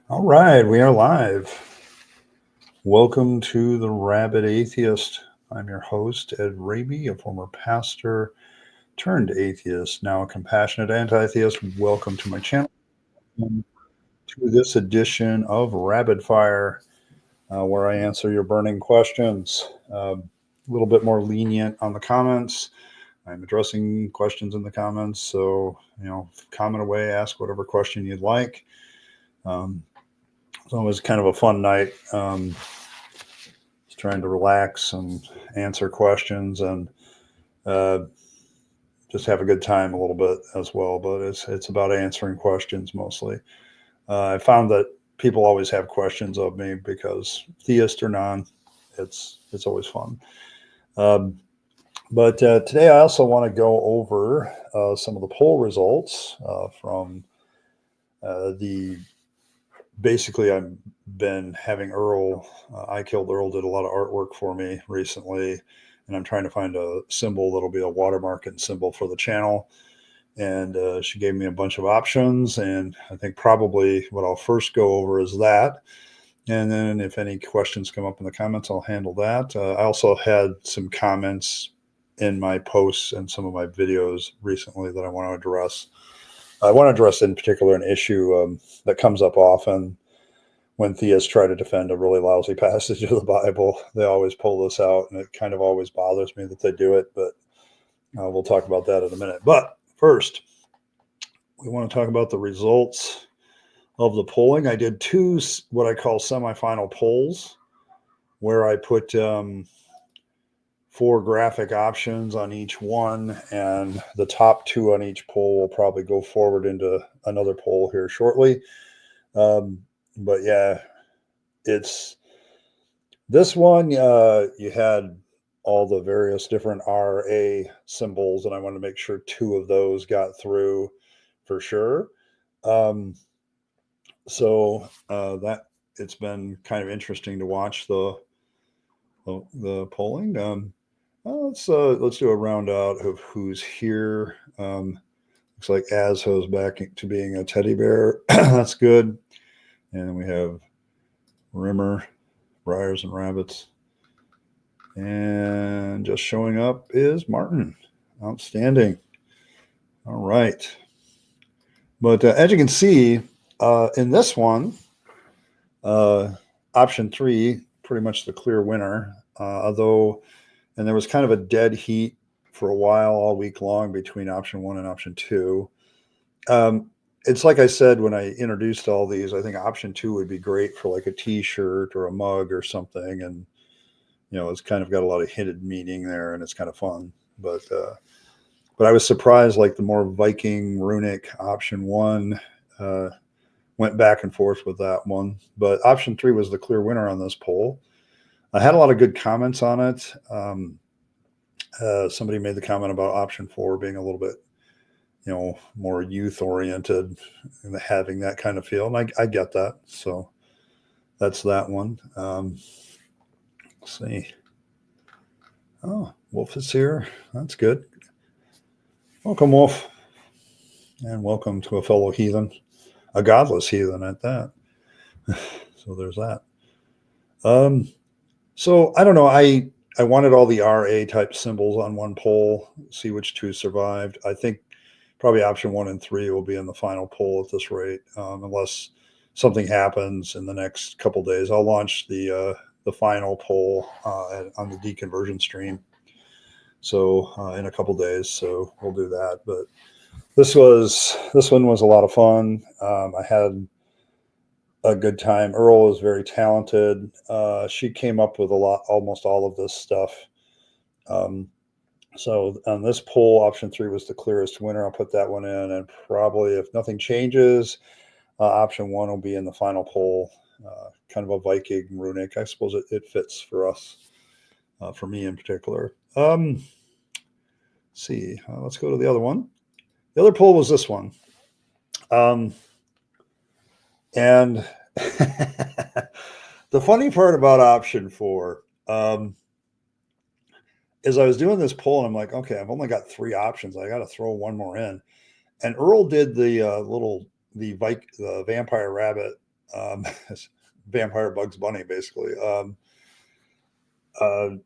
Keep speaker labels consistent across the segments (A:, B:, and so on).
A: All right, we are live. Welcome to the Rabyd Atheist. I'm your host, Ed Raby, a former pastor turned atheist, now a compassionate anti-theist. Welcome to my channel, to this edition of Rapid Fire, where I answer your burning questions. A little bit more lenient on the comments. I'm addressing questions in the comments, so comment away, ask whatever question you'd like. It's always kind of a fun night. Just trying to relax and answer questions and just have a good time a little bit as well. But it's about answering questions mostly. I found that people always have questions of me because theist or non, it's always fun. But today I also want to go over some of the poll results from the. Basically, I've been having Earl. I Killed Earl did a lot of artwork for me recently, and I'm trying to find a symbol that'll be a watermark and symbol for the channel. And she gave me a bunch of options, and I think probably what I'll first go over is that. And then if any questions come up in the comments, I'll handle that. I also had some comments in my posts and some of my videos recently that I want to address. I want to address in particular an issue that comes up often when theists try to defend a really lousy passage of the Bible. They always pull this out, and it kind of always bothers me that they do it, but we'll talk about that in a minute. But first, we want to talk about the results of the polling. I did two what I call semifinal polls where I put 4 graphic options on each one, and the top 2 on each poll will probably go forward into another poll here shortly. But yeah, it's this one. You had all the various different RA symbols, and I want to make sure 2 of those got through for sure. So that it's been kind of interesting to watch the polling. Let's do a round out of who's here. Looks like Azho's back to being a teddy bear. That's good. And then we have Rimmer, Briars and Rabbits. And just showing up is Martin. Outstanding. All right. But as you can see, in this one, option 3, pretty much the clear winner. And there was kind of a dead heat for a while all week long between option 1 and option 2. It's like I said when I introduced all these, I think option 2 would be great for like a t-shirt or a mug or something. And, it's kind of got a lot of hidden meaning there, and it's kind of fun. But I was surprised, like the more Viking runic option 1 went back and forth with that one. But option 3 was the clear winner on this poll. I had a lot of good comments on it. Somebody made the comment about option 4 being a little bit, more youth oriented and having that kind of feel. And I get that. So that's that one. Let's see. Oh, Wolf is here. That's good. Welcome, Wolf. And welcome to a fellow heathen, a godless heathen at that. So there's that. So I don't know. I wanted all the RA type symbols on one poll, see which 2 survived. I think probably option 1 and 3 will be in the final poll at this rate, unless something happens in the next couple days. I'll launch the final poll on the deconversion stream. So in a couple days, so we'll do that. But this one was a lot of fun. I had a good time. Earl is very talented. She came up with almost all of this stuff. So on this poll, option 3 was the clearest winner. I'll put that one in, and probably if nothing changes, option 1 will be in the final poll. Kind of a Viking runic. I suppose it fits for us, for me in particular. Let's see. Let's go to the other one. The other poll was this one. And the funny part about option 4 is I was doing this poll and I'm like, okay, I've only got 3 options. I got to throw one more in. And Earl did the vampire rabbit Vampire Bugs Bunny, basically.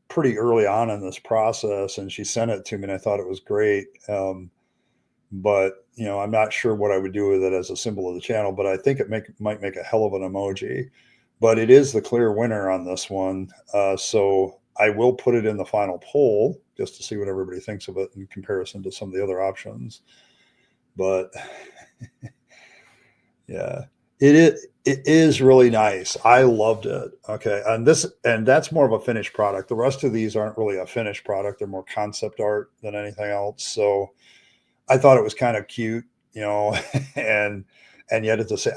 A: Pretty early on in this process, and she sent it to me, and I thought it was great. But I'm not sure what I would do with it as a symbol of the channel, but I think it might make a hell of an emoji. But it is the clear winner on this one. So I will put it in the final poll just to see what everybody thinks of it in comparison to some of the other options. But yeah, it is really nice. I loved it. Okay. And that's more of a finished product. The rest of these aren't really a finished product. They're more concept art than anything else. So I thought it was kind of cute, and yet at the same,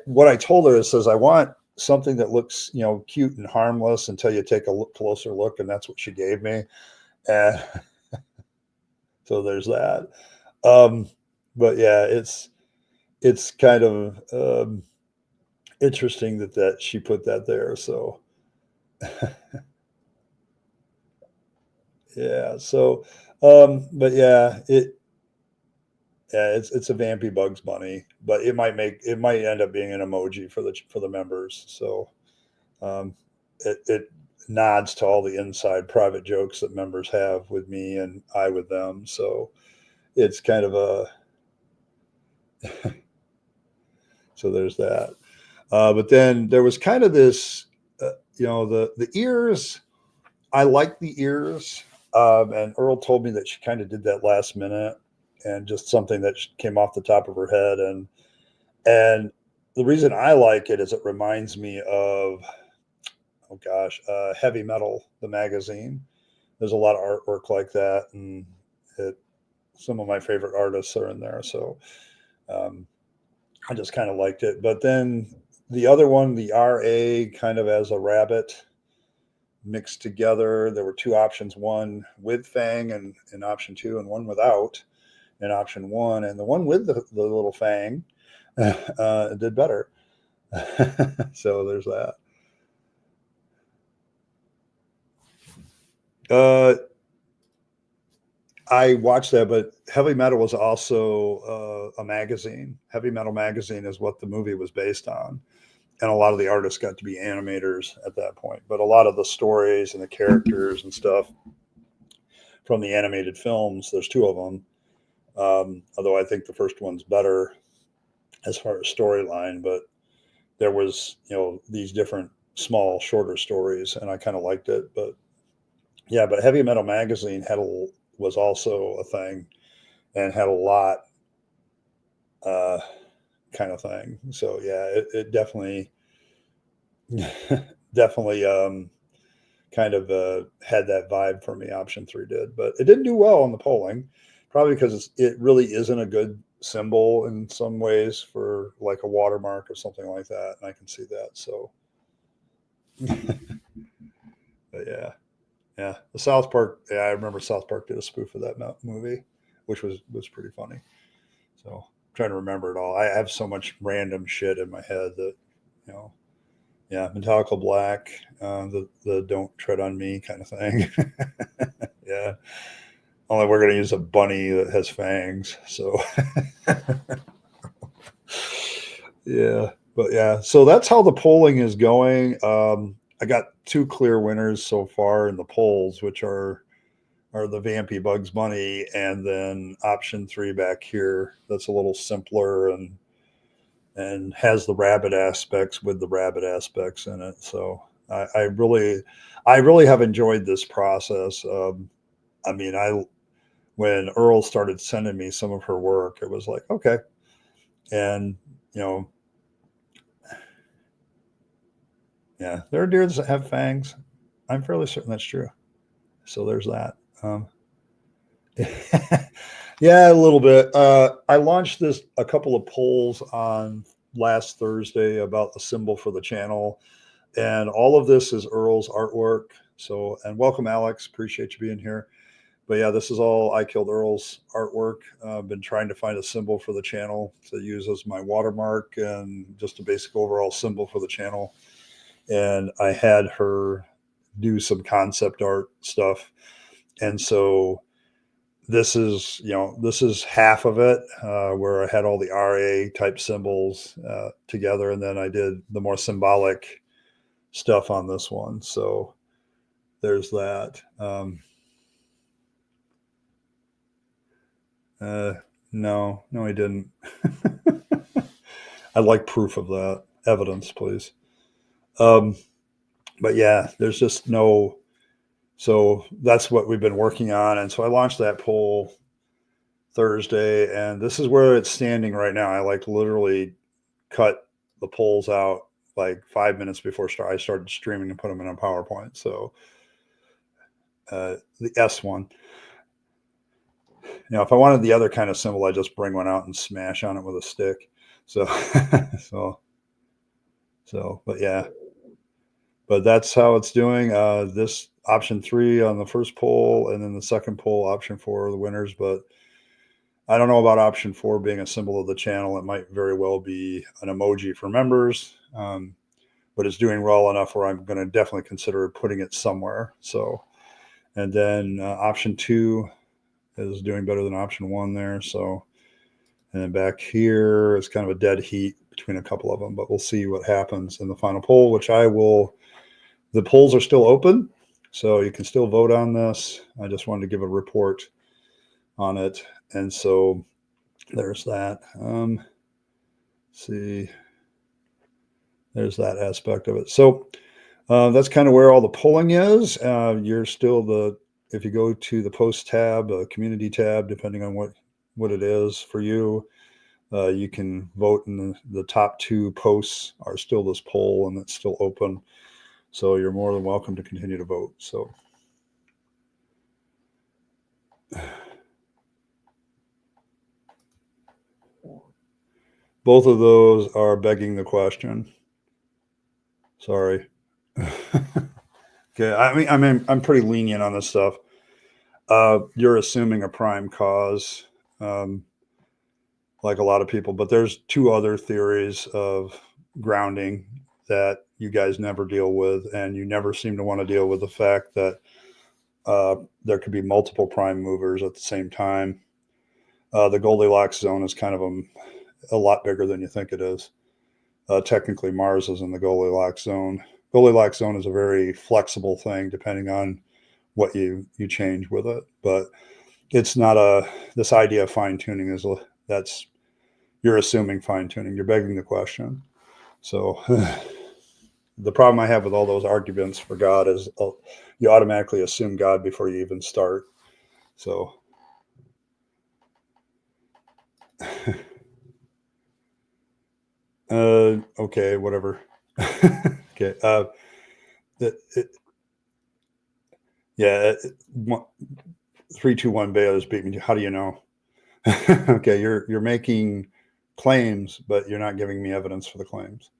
A: what I told her is, says I want something that looks, cute and harmless until you take a closer look, and that's what she gave me. And so there's that. But yeah, it's kind of interesting that she put that there. So yeah. So, but yeah, it's a vampy Bugs Bunny, but it might end up being an emoji for the members. So it nods to all the inside private jokes that members have with me and I with them. So it's kind of so there's that. But then there was kind of this, the ears. I like the ears, and Earl told me that she kind of did that last minute, and just something that came off the top of her head. And the reason I like it is it reminds me of, oh gosh, Heavy Metal, the magazine. There's a lot of artwork like that, and some of my favorite artists are in there. So I just kind of liked it. But then the other one, the RA, kind of as a rabbit mixed together. There were two options, one with fang and option two, and one without in option one. And the one with the little fang did better. So there's that. I watched that, but Heavy Metal was also a magazine. Heavy Metal magazine is what the movie was based on. And a lot of the artists got to be animators at that point. But a lot of the stories and the characters and stuff from the animated films, there's two of them. Although I think the first one's better as far as storyline, but there was, these different small, shorter stories, and I kind of liked it. But yeah, but Heavy Metal magazine was also a thing and had a lot kind of thing. So yeah, it definitely kind of had that vibe for me. Option three did, but it didn't do well on the polling, probably because it really isn't a good symbol in some ways for like a watermark or something like that, and I can see that. So but yeah, the South Park. Yeah, I remember South Park did a spoof of that movie, which was pretty funny. So I'm trying to remember it all. I have so much random shit in my head that, yeah, Metallica Black, the "Don't Tread on Me" kind of thing. Yeah, only we're going to use a bunny that has fangs. So yeah, but yeah, so that's how the polling is going. I got two clear winners so far in the polls, which are the Vampy Bugs Bunny, and then option three back here. That's a little simpler and has the rabbit aspects with the rabbit aspects in it. So I really have enjoyed this process. I mean, when Earl started sending me some of her work, it was like, okay. And, yeah, there are deer that have fangs. I'm fairly certain that's true. So there's that. Yeah, a little bit. I launched a couple of polls on last Thursday about the symbol for the channel, and all of this is Earl's artwork. So, and welcome, Alex. Appreciate you being here. But yeah, this is all I Killed Earl's artwork. I've been trying to find a symbol for the channel to use as my watermark and just a basic overall symbol for the channel. And I had her do some concept art stuff. And so this is, this is half of it, where I had all the RA type symbols together, and then I did the more symbolic stuff on this one. So there's that. No, I didn't. I'd like proof of that. Evidence, please. But yeah, there's just no. So that's what we've been working on. And so I launched that poll Thursday, and this is where it's standing right now. I like literally cut the polls out like 5 minutes before I started streaming and put them in a PowerPoint. So the S one. If I wanted the other kind of symbol, I just bring one out and smash on it with a stick. So, but yeah, but that's how it's doing. This option 3 on the first poll, and then the second poll, option 4 are the winners. But I don't know about option 4 being a symbol of the channel. It might very well be an emoji for members, but it's doing well enough where I'm going to definitely consider putting it somewhere. So, and then option 2 is doing better than option 1 there. So, and then back here is kind of a dead heat between a couple of them, but we'll see what happens in the final poll, which the polls are still open, so you can still vote on this. I just wanted to give a report on it. And so there's that. See, there's that aspect of it. So that's kind of where all the polling is. You're still if you go to the post tab, community tab, depending on what it is for you, you can vote, and the top 2 posts are still this poll, and it's still open. So you're more than welcome to continue to vote. So both of those are begging the question. Sorry. Okay. I mean, I'm pretty lenient on this stuff. You're assuming a prime cause, like a lot of people, but there's 2 other theories of grounding that you guys never deal with, and you never seem to want to deal with the fact that there could be multiple prime movers at the same time. The Goldilocks zone is kind of a lot bigger than you think it is. Technically, Mars is in the Goldilocks zone. Goldilocks zone is a very flexible thing depending on what you change with it, but it's not this idea of fine tuning you're assuming fine tuning. You're begging the question. So the problem I have with all those arguments for God is you automatically assume God before you even start. So okay, whatever. Okay. Yeah. 3, 2, 1 Baylor's beat me. How do you know? Okay, you're making claims, but you're not giving me evidence for the claims.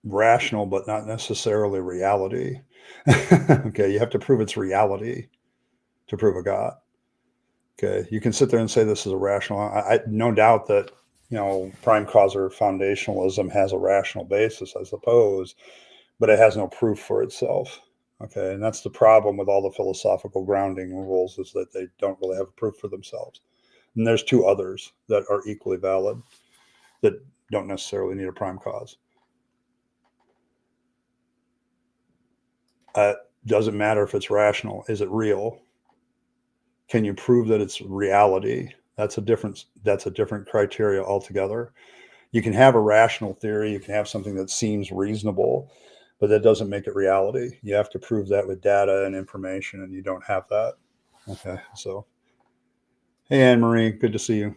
A: Rational, but not necessarily reality. Okay, you have to prove it's reality to prove a God. Okay, you can sit there and say this is a rational. I no doubt that prime cause or foundationalism has a rational basis, I suppose, but it has no proof for itself. Okay, and that's the problem with all the philosophical grounding rules, is that they don't really have a proof for themselves. And there's 2 others that are equally valid that don't necessarily need a prime cause. Doesn't matter if it's rational. Is it real? Can you prove that it's reality? That's a different criteria altogether. You can have a rational theory. You can have something that seems reasonable, but that doesn't make it reality. You have to prove that with data and information, and you don't have that. Okay, so hey, Anne Marie, good to see you.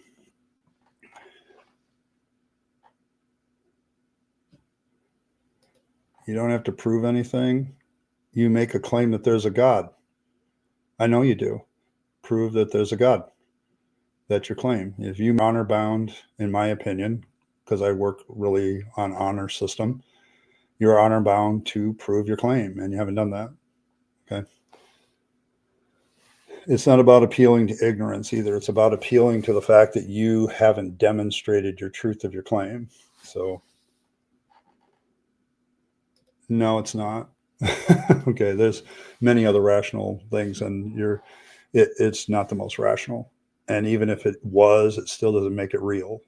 A: You don't have to prove anything. You make a claim that there's a God. I know you do. Prove that there's a God. That's your claim. If you honor bound, in my opinion, because I work really on honor system, you're honor bound to prove your claim, and you haven't done that. Okay. It's not about appealing to ignorance either. It's about appealing to the fact that you haven't demonstrated your truth of your claim. So no, it's not. Okay, there's many other rational things, and it's not the most rational. And even if it was, it still doesn't make it real.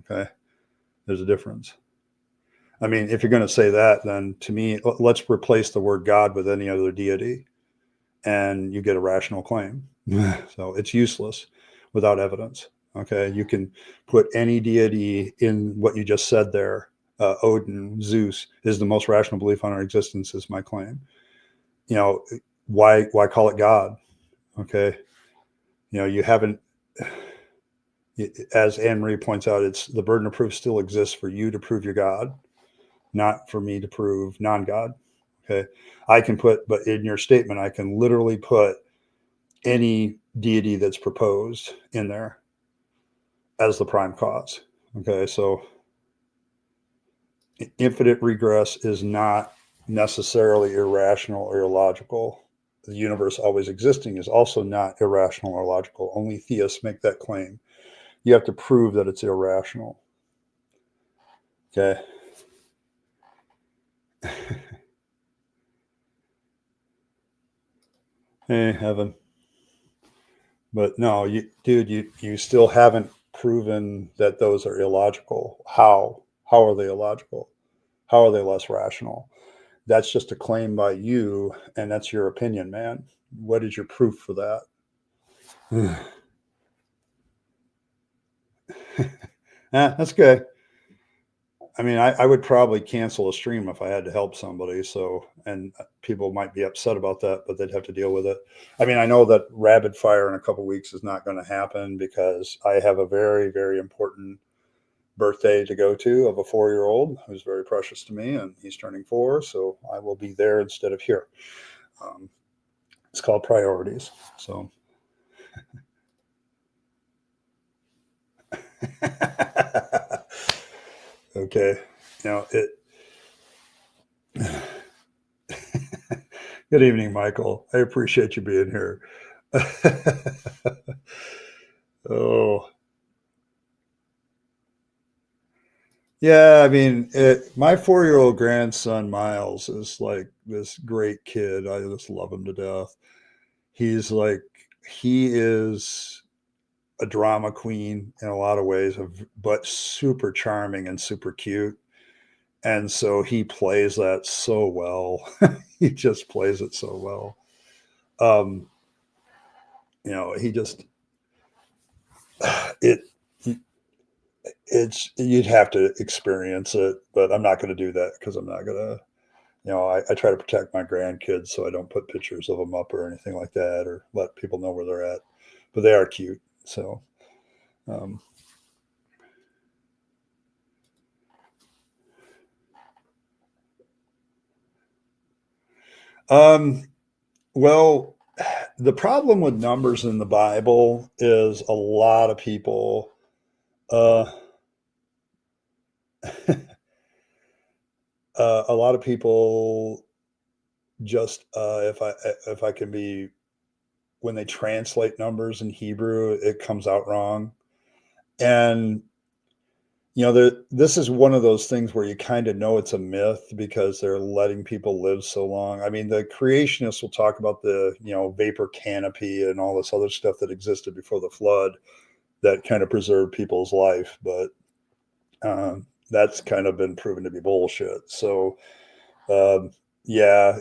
A: Okay, there's a difference. I mean, if you're going to say that, then to me, let's replace the word God with any other deity, and you get a rational claim. So it's useless without evidence. Okay, you can put any deity in what you just said there. Odin, Zeus is the most rational belief on our existence, is my claim. You know, why call it God? Okay, you know, you haven't. As Anne Marie points out, it's the burden of proof still exists for you to prove your God, not for me to prove non-God. Okay, I can put, but in your statement, I can literally put any deity that's proposed in there as the prime cause. Okay, so infinite regress is not necessarily irrational or illogical. The universe always existing is also not irrational or logical. Only theists make that claim. You have to prove that it's irrational. Okay. Hey, heaven. But no, dude, you still haven't proven that those are illogical. How? How are they illogical? How are they less rational? That's just a claim by you, and that's your opinion, man. What is your proof for that? That's good. I mean, I would probably cancel a stream if I had to help somebody. So, and people might be upset about that, but they'd have to deal with it. I mean, I know that rapid fire in a couple weeks is not going to happen because I have a very, very important birthday to go to of a 4-year-old who's very precious to me, and he's turning 4. So I will be there instead of here. Um, it's called priorities. So, okay. Now it. Good evening, Michael. I appreciate you being here. Oh, yeah. I mean, my 4-year-old grandson, Miles, is like this great kid. I just love him to death. He's like, he is a drama queen in a lot of ways, but super charming and super cute. And so he plays that so well. He just plays it so well. Um, he just, it, it's you'd have to experience it, but I'm not going to do that because I'm not going to. I try to protect my grandkids, so I don't put pictures of them up or anything like that, or let people know where they're at. But they are cute, so. Um, um, well, the problem with numbers in the Bible is a lot of people. Uh, a lot of people just if I can be when they translate numbers in Hebrew, it comes out wrong. And this is one of those things where you kind of know it's a myth because they're letting people live so long. I mean, the creationists will talk about the vapor canopy and all this other stuff that existed before the flood that kind of preserved people's life, but that's kind of been proven to be bullshit. So yeah,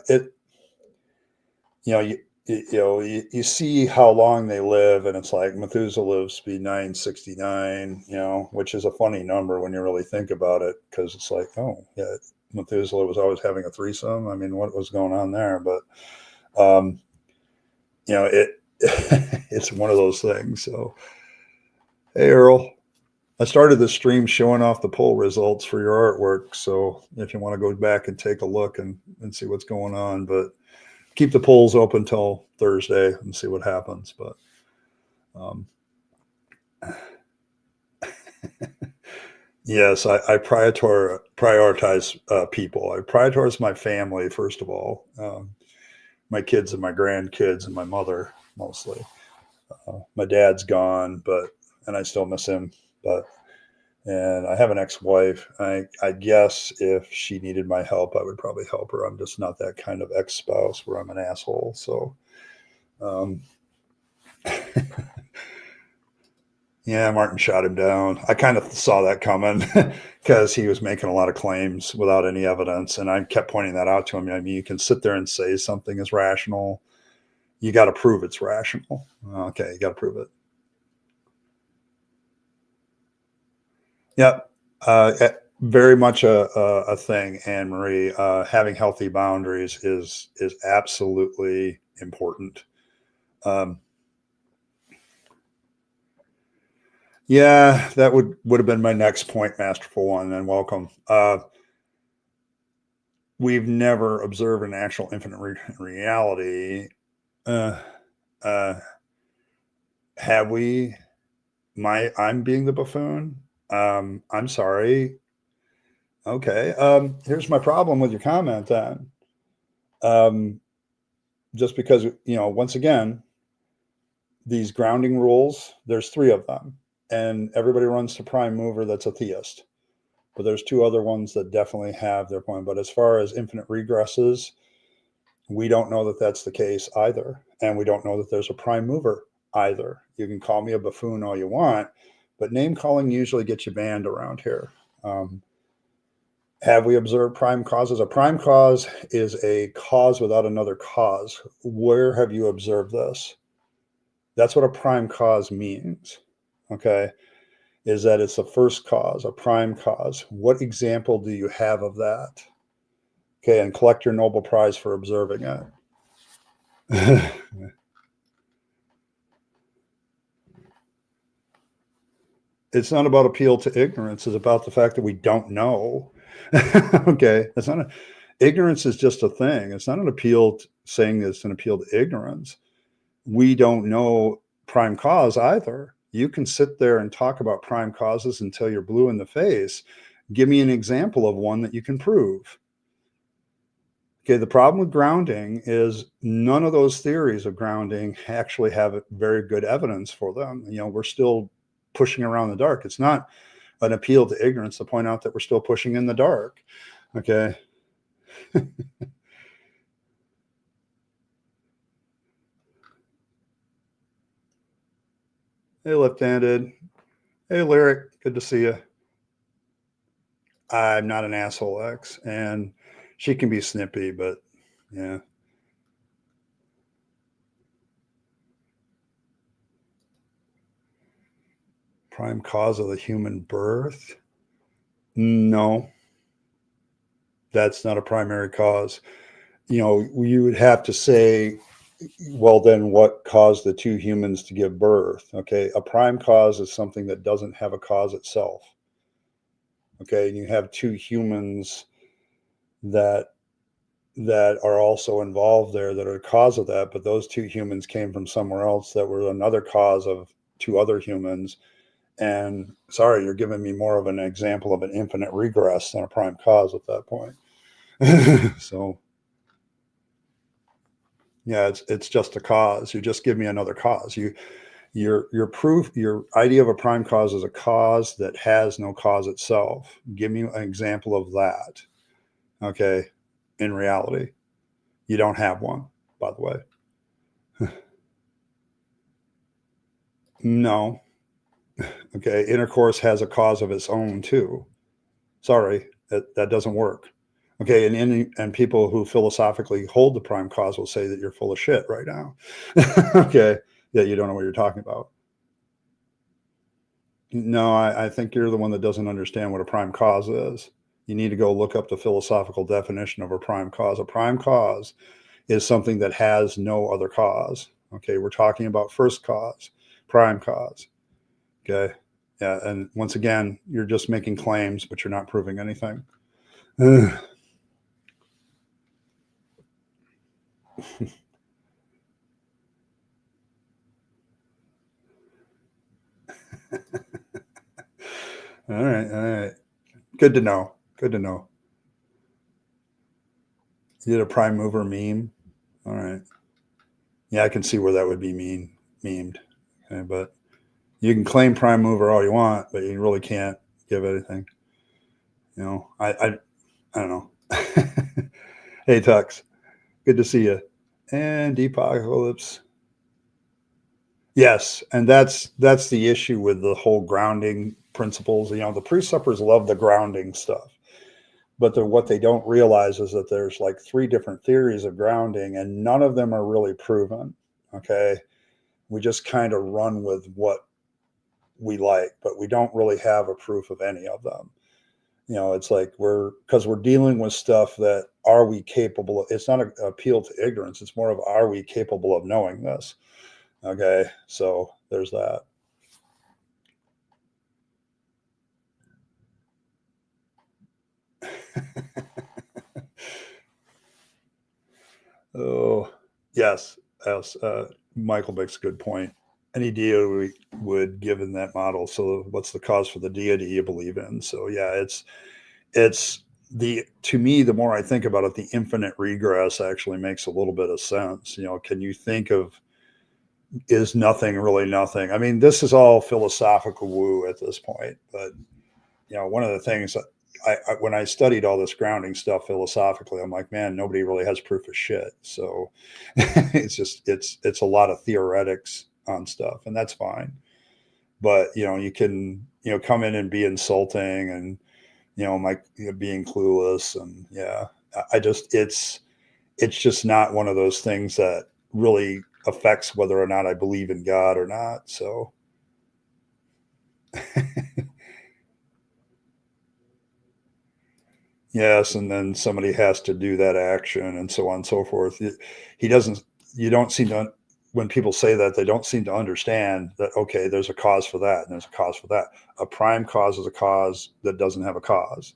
A: you see how long they live, and it's like Methuselah lives to be 969, which is a funny number when you really think about it, because it's like, oh yeah, Methuselah was always having a threesome. I mean, what was going on there? But um, it it's one of those things. So, hey Earl, I started the stream showing off the poll results for your artwork. So if you want to go back and take a look and see what's going on, but keep the polls open till Thursday and see what happens. But um, yes, I prioritize people. I prioritize my family first of all, my kids and my grandkids and my mother mostly. My dad's gone, and I still miss him. But And I have an ex-wife. I guess if she needed my help, I would probably help her. I'm just not that kind of ex-spouse where I'm an asshole. So, um, yeah, Martin shot him down. I kind of saw that coming because he was making a lot of claims without any evidence. And I kept pointing that out to him. I mean, you can sit there and say something is rational. You got to prove it's rational. Okay, you got to prove it. Yep. Very much a thing, Anne Marie. Having healthy boundaries is absolutely important. Um, yeah, that would have been my next point, Masterful One, and welcome. We've never observed an actual infinite reality. Uh, uh, have we? I'm being the buffoon. I'm sorry. Okay. Here's my problem with your comment then. Um, just because, once again, these grounding rules, there's three of them, and everybody runs to prime mover that's a theist. But there's two other ones that definitely have their point. But as far as infinite regresses, we don't know that that's the case either. And we don't know that there's a prime mover either. You can call me a buffoon all you want, but name calling usually gets you banned around here. Have we observed prime causes? A prime cause is a cause without another cause. Where have you observed this? That's what a prime cause means. Okay. Is that it's the first cause, a prime cause. What example do you have of that? Okay. And collect your Nobel Prize for observing it. It's not about appeal to ignorance. It's about the fact that we don't know. Okay. It's not ignorance is just a thing. It's not an appeal saying it's an appeal to ignorance. We don't know prime cause either. You can sit there and talk about prime causes until you're blue in the face. Give me an example of one that you can prove. Okay, the problem with grounding is none of those theories of grounding actually have very good evidence for them. We're still pushing around the dark. It's not an appeal to ignorance to point out that we're still pushing in the dark. Okay. Hey, left-handed. Hey, Lyric. Good to see you. I'm not an asshole X, and she can be snippy, but yeah. Prime cause of the human birth? No, that's not a primary cause. You would have to say, well, then what caused the two humans to give birth? Okay, a prime cause is something that doesn't have a cause itself. Okay, and you have two humans that are also involved there that are the cause of that, but those two humans came from somewhere else that were another cause of two other humans. And sorry, you're giving me more of an example of an infinite regress than a prime cause at that point. So yeah, it's just a cause. You just give me another cause. Your proof, your idea of a prime cause is a cause that has no cause itself. Give me an example of that. Okay. In reality, you don't have one, by the way. No. Okay. Intercourse has a cause of its own too. Sorry, that doesn't work. Okay. And people who philosophically hold the prime cause will say that you're full of shit right now. Okay. Yeah. You don't know what you're talking about. No, I think you're the one that doesn't understand what a prime cause is. You need to go look up the philosophical definition of a prime cause. A prime cause is something that has no other cause. Okay, we're talking about first cause, prime cause. Okay, yeah, and once again, you're just making claims, but you're not proving anything. All right, all right. Good to know. Good to know. You did a prime mover meme. All right. Yeah, I can see where that would be memed. Okay, but you can claim prime mover all you want, but you really can't you have anything? I don't know. Hey, Tux, good to see you. And Deepocalypse. Yes, and that's the issue with the whole grounding principles. The pre-suppers love the grounding stuff, but what they don't realize is that there's like three different theories of grounding, and none of them are really proven. Okay, we just kind of run with what we like, but we don't really have a proof of any of them. It's like because we're dealing with stuff that are we capable of. It's not an appeal to ignorance. It's more of, are we capable of knowing this? Okay, so there's that. Oh, yes, yes. Michael makes a good point. Any deity would give in that model. So, what's the cause for the deity you believe in? So, yeah, it's to me, the more I think about it, the infinite regress actually makes a little bit of sense. Can you think of, is nothing really nothing? I mean, this is all philosophical woo at this point, but one of the things that when I studied all this grounding stuff philosophically, I'm like, man, nobody really has proof of shit. So it's a lot of theoretics on stuff, and that's fine. But you can come in and be insulting, and like being clueless, and yeah, I just it's just not one of those things that really affects whether or not I believe in God or not. So yes, and then somebody has to do that action, and so on and so forth. He doesn't. You don't seem to. When people say that, they don't seem to understand that. Okay, there's a cause for that, and there's a cause for that. A prime cause is a cause that doesn't have a cause,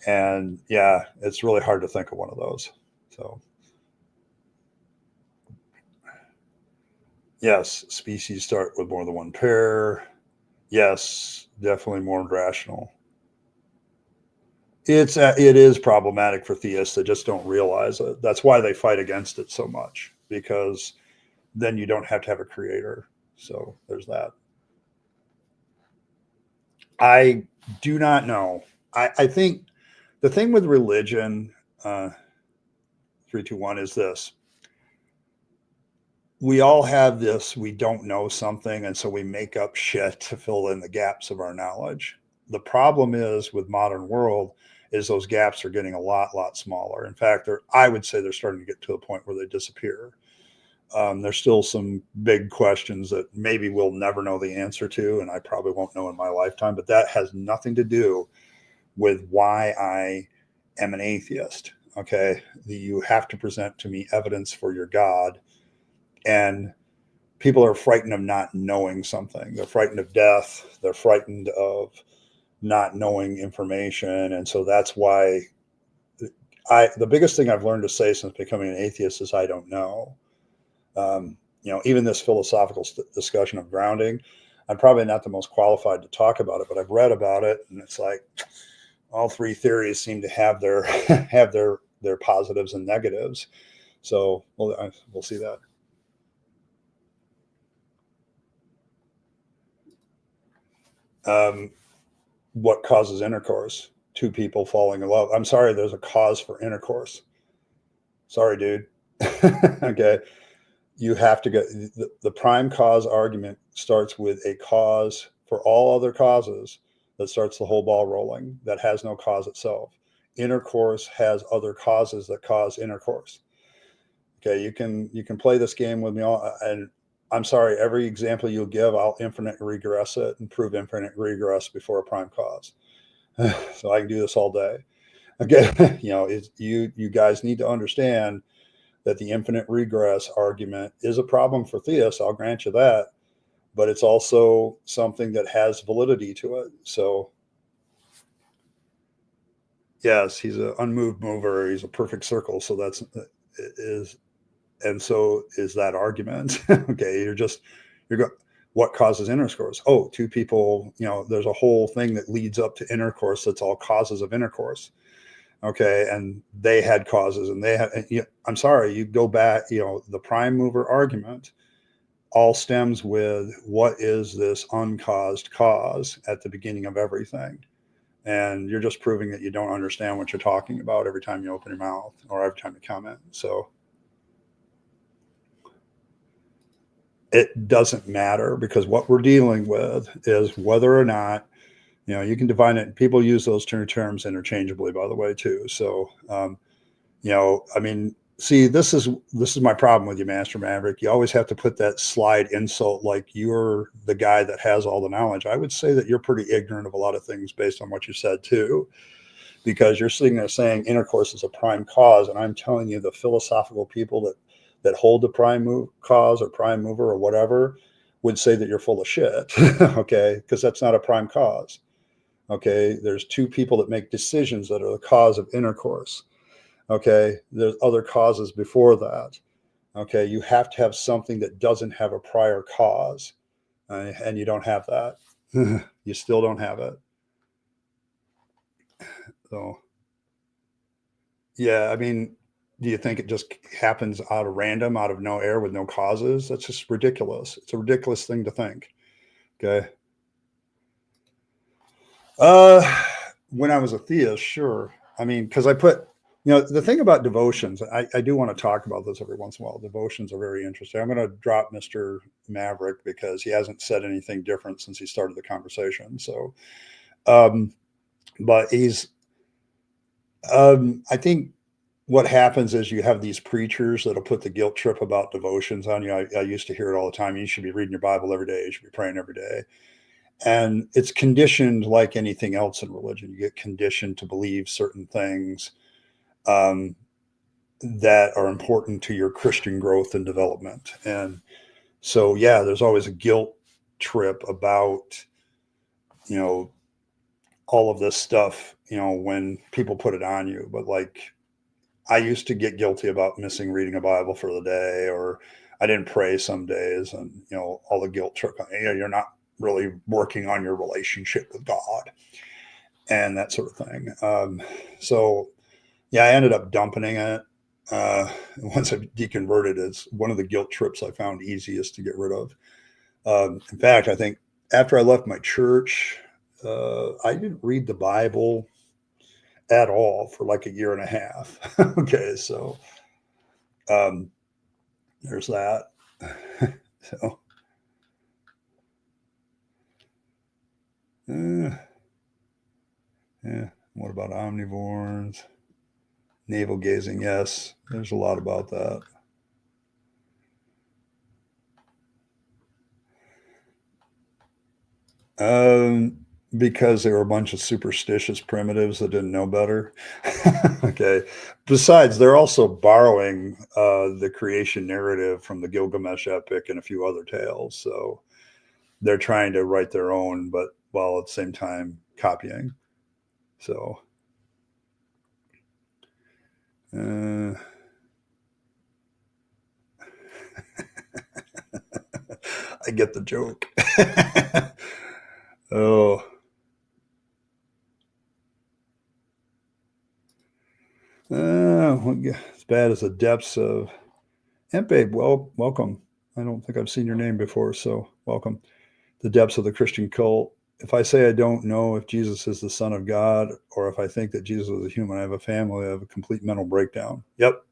A: and yeah, it's really hard to think of one of those. So yes, species start with more than one pair. Yes, definitely more rational. It is problematic for theists that just don't realize it. That's why they fight against it so much, because then you don't have to have a creator. So there's that. I do not know. I think the thing with religion, 321, is this: we all have this. We don't know something, and so we make up shit to fill in the gaps of our knowledge. The problem is with modern world is those gaps are getting a lot smaller. In fact, I would say they're starting to get to a point where they disappear. There's still some big questions that maybe we'll never know the answer to, and I probably won't know in my lifetime, but that has nothing to do with why I am an atheist. Okay. You have to present to me evidence for your God. And people are frightened of not knowing something. They're frightened of death. They're frightened of not knowing information. And so that's why the biggest thing I've learned to say since becoming an atheist is I don't know. Even this philosophical discussion of grounding, I'm probably not the most qualified to talk about it, but I've read about it, and it's like all three theories seem to have their have their positives and negatives. So we'll see that. What causes intercourse? Two people falling in love. I'm sorry, there's a cause for intercourse. Sorry, dude. Okay. You have to go. The prime cause argument starts with a cause for all other causes that starts the whole ball rolling, that has no cause itself. Intercourse has other causes that cause intercourse. Okay, you can play this game with me all, and I'm sorry, every example you'll give, I'll infinite regress it and prove infinite regress before a prime cause. So I can do this all day. Okay, you guys need to understand that the infinite regress argument is a problem for theists. I'll grant you that, but it's also something that has validity to it. So yes, he's an unmoved mover. He's a perfect circle. So that's is, and so is that argument. Okay, you're going. What causes intercourse? Oh, two people. There's a whole thing that leads up to intercourse. That's all causes of intercourse. Okay, and they had causes, and they had. I'm sorry, you go back. The prime mover argument all stems with what is this uncaused cause at the beginning of everything. And you're just proving that you don't understand what you're talking about every time you open your mouth or every time you comment. So it doesn't matter, because what we're dealing with is whether or not, you can define it. People use those two terms interchangeably, by the way, too. So, I mean, see, this is my problem with you, Master Maverick. You always have to put that slide insult like you're the guy that has all the knowledge. I would say that you're pretty ignorant of a lot of things based on what you said, too, because you're sitting there saying intercourse is a prime cause, and I'm telling you, the philosophical people that hold the prime cause or prime mover or whatever would say that you're full of shit. Okay, because that's not a prime cause. Okay, there's two people that make decisions that are the cause of intercourse. Okay, there's other causes before that. Okay, you have to have something that doesn't have a prior cause, and you don't have that. You still don't have it. So yeah, I mean, do you think it just happens out of random, out of no air with no causes? That's just ridiculous. It's a ridiculous thing to think. Okay. Uh, when I was a theist, sure. I mean, because I put, the thing about devotions, I do want to talk about this every once in a while. Devotions are very interesting. I'm going to drop Mr. Maverick because he hasn't said anything different since he started the conversation. So, um, but I think what happens is you have these preachers that'll put the guilt trip about devotions on you. I used to hear it all the time. You should be reading your Bible every day. You should be praying every day. And it's conditioned like anything else in religion. You get conditioned to believe certain things um, that are important to your Christian growth and development. And so, yeah, there's always a guilt trip about, you know, all of this stuff, when people put it on you. But like, I used to get guilty about missing reading a Bible for the day, or I didn't pray some days, and all the guilt trip. You're not really working on your relationship with God and that sort of thing. So yeah, I ended up dumping it. Once I deconverted, it's one of the guilt trips I found easiest to get rid of. In fact, I think after I left my church, I didn't read the Bible at all for like a year and a half. Okay, so there's that. So, yeah. What about omnivores? Navel gazing? Yes, there's a lot about that. Um, because they were a bunch of superstitious primitives that didn't know better. Okay. Besides, they're also borrowing the creation narrative from the Gilgamesh epic and a few other tales. So they're trying to write their own, but while at the same time copying. So, uh, I get the joke. Oh, as bad as the depths of. And babe, well, welcome. I don't think I've seen your name before, so welcome. The depths of the Christian cult. If I say I don't know if Jesus is the Son of God, or if I think that Jesus was a human, I have a family, I have a complete mental breakdown. Yep.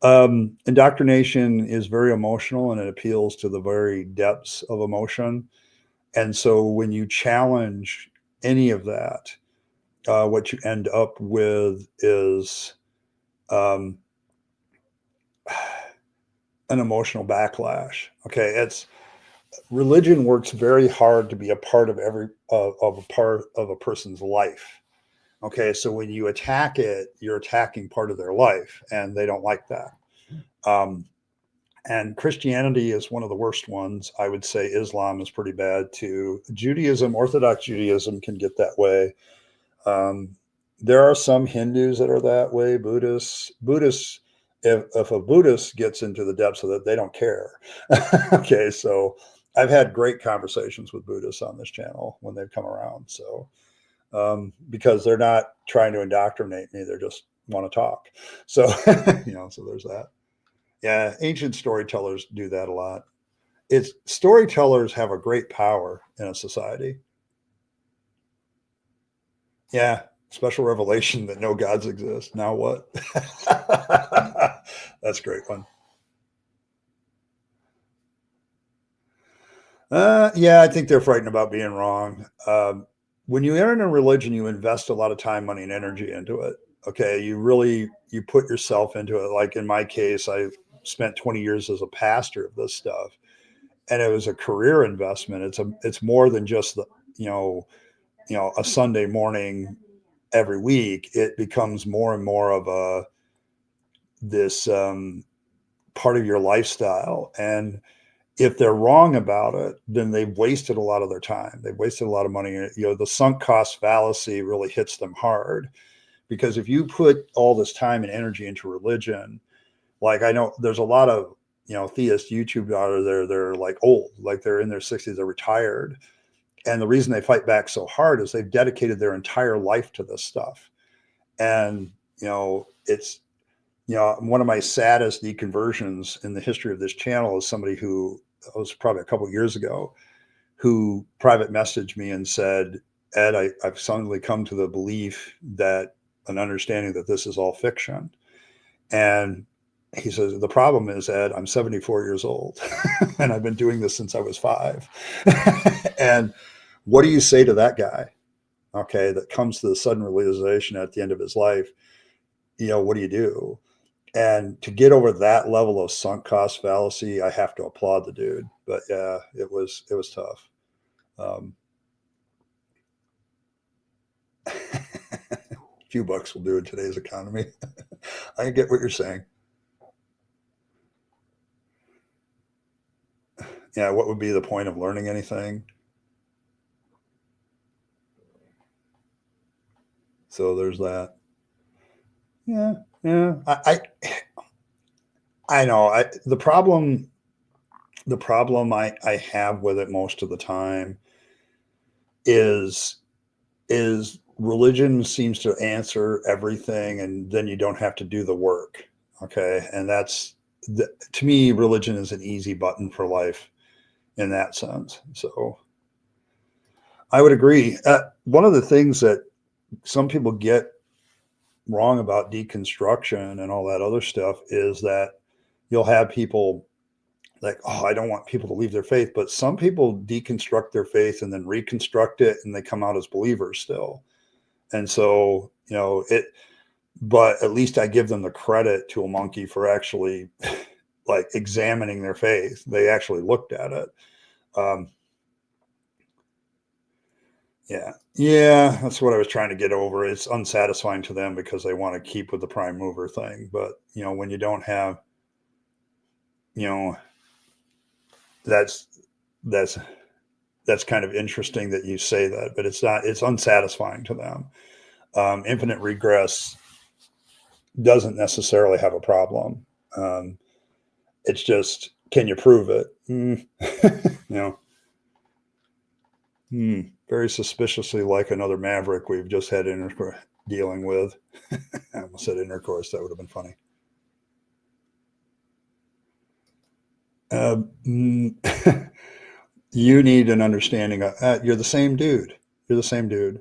A: Indoctrination is very emotional, and it appeals to the very depths of emotion. And so when you challenge any of that, what you end up with is um, an emotional backlash. Okay, it's religion works very hard to be a part of of a part of a person's life. Okay, so when you attack it, you're attacking part of their life, and they don't like that. Um, and Christianity is one of the worst ones. I would say Islam is pretty bad too. Judaism, Orthodox Judaism, can get that way. Um, there are some Hindus that are that way. Buddhists, if a Buddhist gets into the depths of it, they don't care. Okay, so I've had great conversations with Buddhists on this channel when they've come around. So because they're not trying to indoctrinate me, they just want to talk. So so there's that. Yeah, ancient storytellers do that a lot. It's storytellers have a great power in a society. Yeah, special revelation that no gods exist. Now what? That's a great one. Yeah, I think they're frightened about being wrong. When you enter in a religion, you invest a lot of time, money, and energy into it. Okay, you put yourself into it. Like in my case, I spent 20 years as a pastor of this stuff, and it was a career investment. It's more than just the you know a Sunday morning every week. It becomes more and more of a this part of your lifestyle. And if they're wrong about it, then they've wasted a lot of their time. They've wasted a lot of money. The sunk cost fallacy really hits them hard, because if you put all this time and energy into religion, like I know there's a lot of theist YouTube out there. They're like old, like they're in their 60s, they're retired, and the reason they fight back so hard is they've dedicated their entire life to this stuff. And it's one of my saddest deconversions in the history of this channel is somebody who was probably a couple of years ago who private messaged me and said, Ed, I've suddenly come to the belief that an understanding that this is all fiction. And he says, the problem is, Ed, I'm 74 years old and I've been doing this since I was 5. And what do you say to that guy? Okay, that comes to the sudden realization at the end of his life. What do you do? And to get over that level of sunk cost fallacy, I have to applaud the dude. But yeah, it was tough. A few bucks will do in today's economy. I get what you're saying. Yeah, what would be the point of learning anything? So there's that. Yeah, yeah. I know. The problem I have with it most of the time is religion seems to answer everything, and then you don't have to do the work. Okay, and to me, religion is an easy button for life in that sense. So I would agree. One of the things that some people get wrong about deconstruction and all that other stuff is that you'll have people like, oh, I don't want people to leave their faith, but some people deconstruct their faith and then reconstruct it, and they come out as believers still. And so it, but at least I give them the credit to a monkey for actually like examining their faith. They actually looked at it. um, yeah, yeah, that's what I was trying to get over. It's unsatisfying to them because they want to keep with the prime mover thing, but when you don't have, you know that's that's that's kind of interesting that you say that, but it's unsatisfying to them. Infinite regress doesn't necessarily have a problem. It's just, can you prove it? you know Very suspiciously like another Maverick we've just had dealing with. I almost said intercourse. That would have been funny. You need an understanding of, you're the same dude. You're the same dude.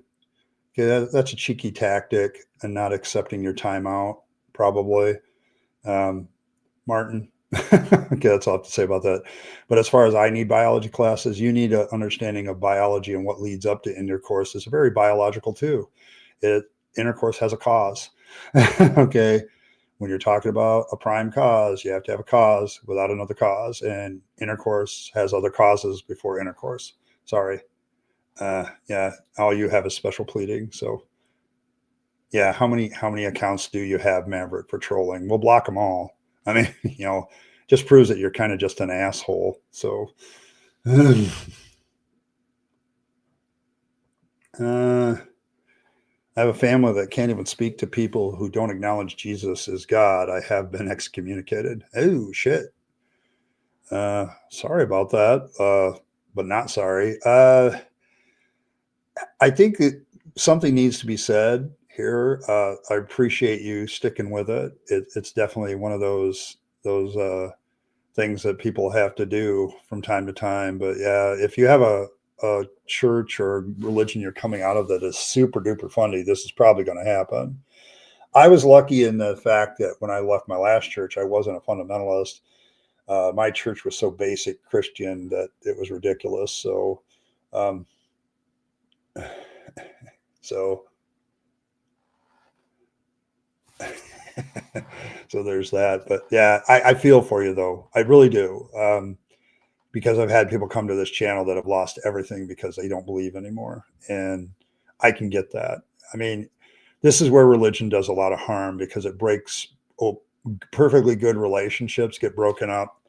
A: Okay, that's a cheeky tactic and not accepting your timeout, probably. Um, Martin. Okay, that's all I have to say about that. But as far as I need biology classes, you need an understanding of biology and what leads up to intercourse. It's very biological too. Intercourse has a cause. Okay, when you're talking about a prime cause, you have to have a cause without another cause, and intercourse has other causes before intercourse. Sorry. Yeah, all you have is special pleading. So yeah, how many accounts do you have, Maverick, for trolling? We'll block them all. I mean, just proves that you're kind of just an asshole. So, I have a family that can't even speak to people who don't acknowledge Jesus as God. I have been excommunicated. Oh shit. Sorry about that. But not sorry. I think that something needs to be said here. I appreciate you sticking with it. It's definitely one of those things that people have to do from time to time. But yeah, if you have a church or religion you're coming out of that is super duper funny, this is probably going to happen. I was lucky in the fact that when I left my last church, I wasn't a fundamentalist. My church was so basic Christian that it was ridiculous. So, um, so, so there's that. But yeah, I feel for you though. I really do. Because I've had people come to this channel that have lost everything because they don't believe anymore. And I can get that. I mean, this is where religion does a lot of harm because it breaks perfectly good relationships get broken up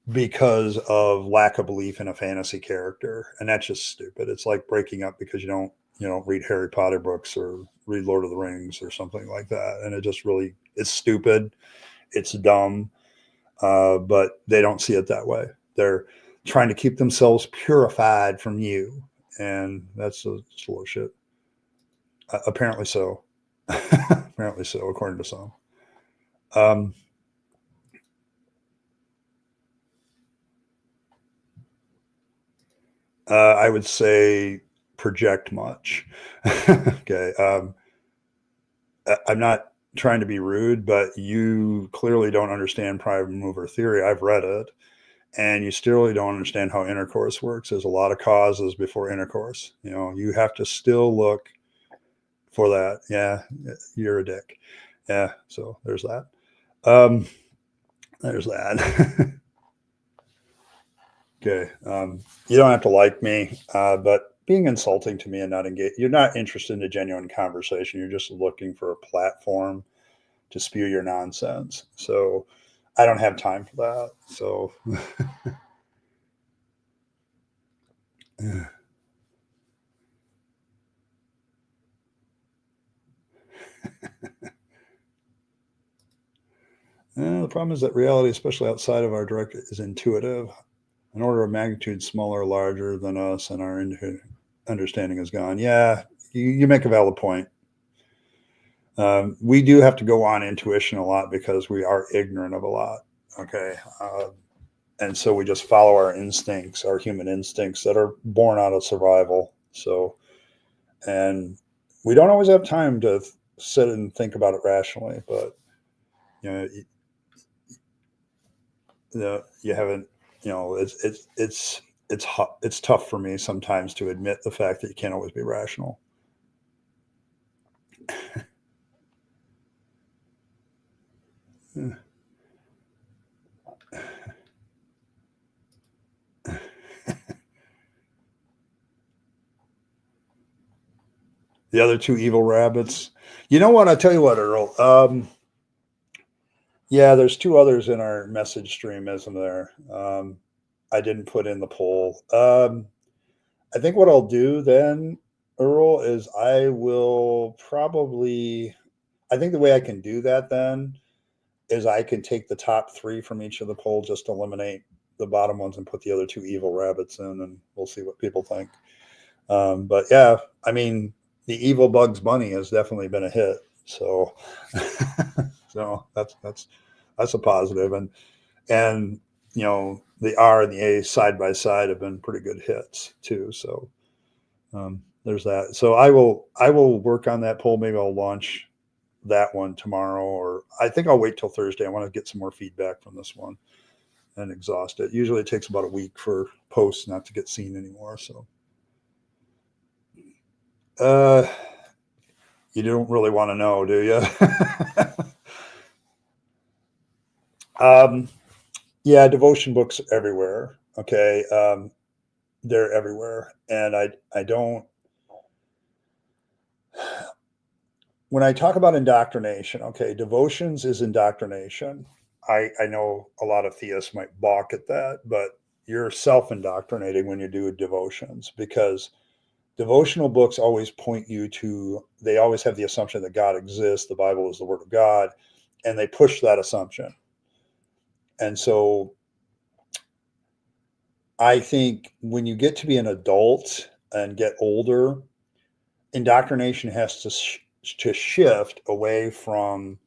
A: because of lack of belief in a fantasy character. And that's just stupid. It's like breaking up because you don't read Harry Potter books or read Lord of the Rings or something like that. And it just really, it's stupid. It's dumb. But they don't see it that way. They're trying to keep themselves purified from you. And that's a slow shit. Apparently so. Apparently so, according to some. I would say project much. Okay. I'm not trying to be rude, but you clearly don't understand prime mover theory. I've read it, and you still don't understand how intercourse works. There's a lot of causes before intercourse. You have to still look for that. Yeah, you're a dick. Yeah, so there's that. There's that. Okay. You don't have to like me, but being insulting to me and not engaged, you're not interested in a genuine conversation. You're just looking for a platform to spew your nonsense. So I don't have time for that. So the problem is that reality, especially outside of our direct, is intuitive. An order of magnitude smaller or larger than us, and our understanding is gone. Yeah, you make a valid point. We do have to go on intuition a lot because we are ignorant of a lot. Okay. And so we just follow our instincts, our human instincts that are born out of survival. So, and we don't always have time to sit and think about it rationally, but you know, you haven't, it's tough for me sometimes to admit the fact that you can't always be rational. The other two evil rabbits. You know what? I tell you what, Earl. Yeah, there's two others in our message stream, isn't there? I didn't put in the poll. I think what I'll do then, Earl, is I will probably. I think the way I can do that then is I can take the top three from each of the polls, just eliminate the bottom ones and put the other two evil rabbits in, and we'll see what people think. But yeah, I mean, the evil Bugs Bunny has definitely been a hit. So, so that's a positive, and the R and the A side by side have been pretty good hits too. So there's that. So I will work on that poll. Maybe I'll launch that one tomorrow, or I think I'll wait till Thursday. I want to get some more feedback from this one and exhaust it. Usually it takes about a week for posts not to get seen anymore. So you don't really want to know, do you? Yeah, devotion books everywhere. Okay. They're everywhere. And I don't, when I talk about indoctrination, okay, devotions is indoctrination. I know a lot of theists might balk at that, but you're self indoctrinating when you do devotions because devotional books always point you to, they always have the assumption that God exists, the Bible is the word of God, and they push that assumption. And so I think when you get to be an adult and get older, indoctrination has to shift away from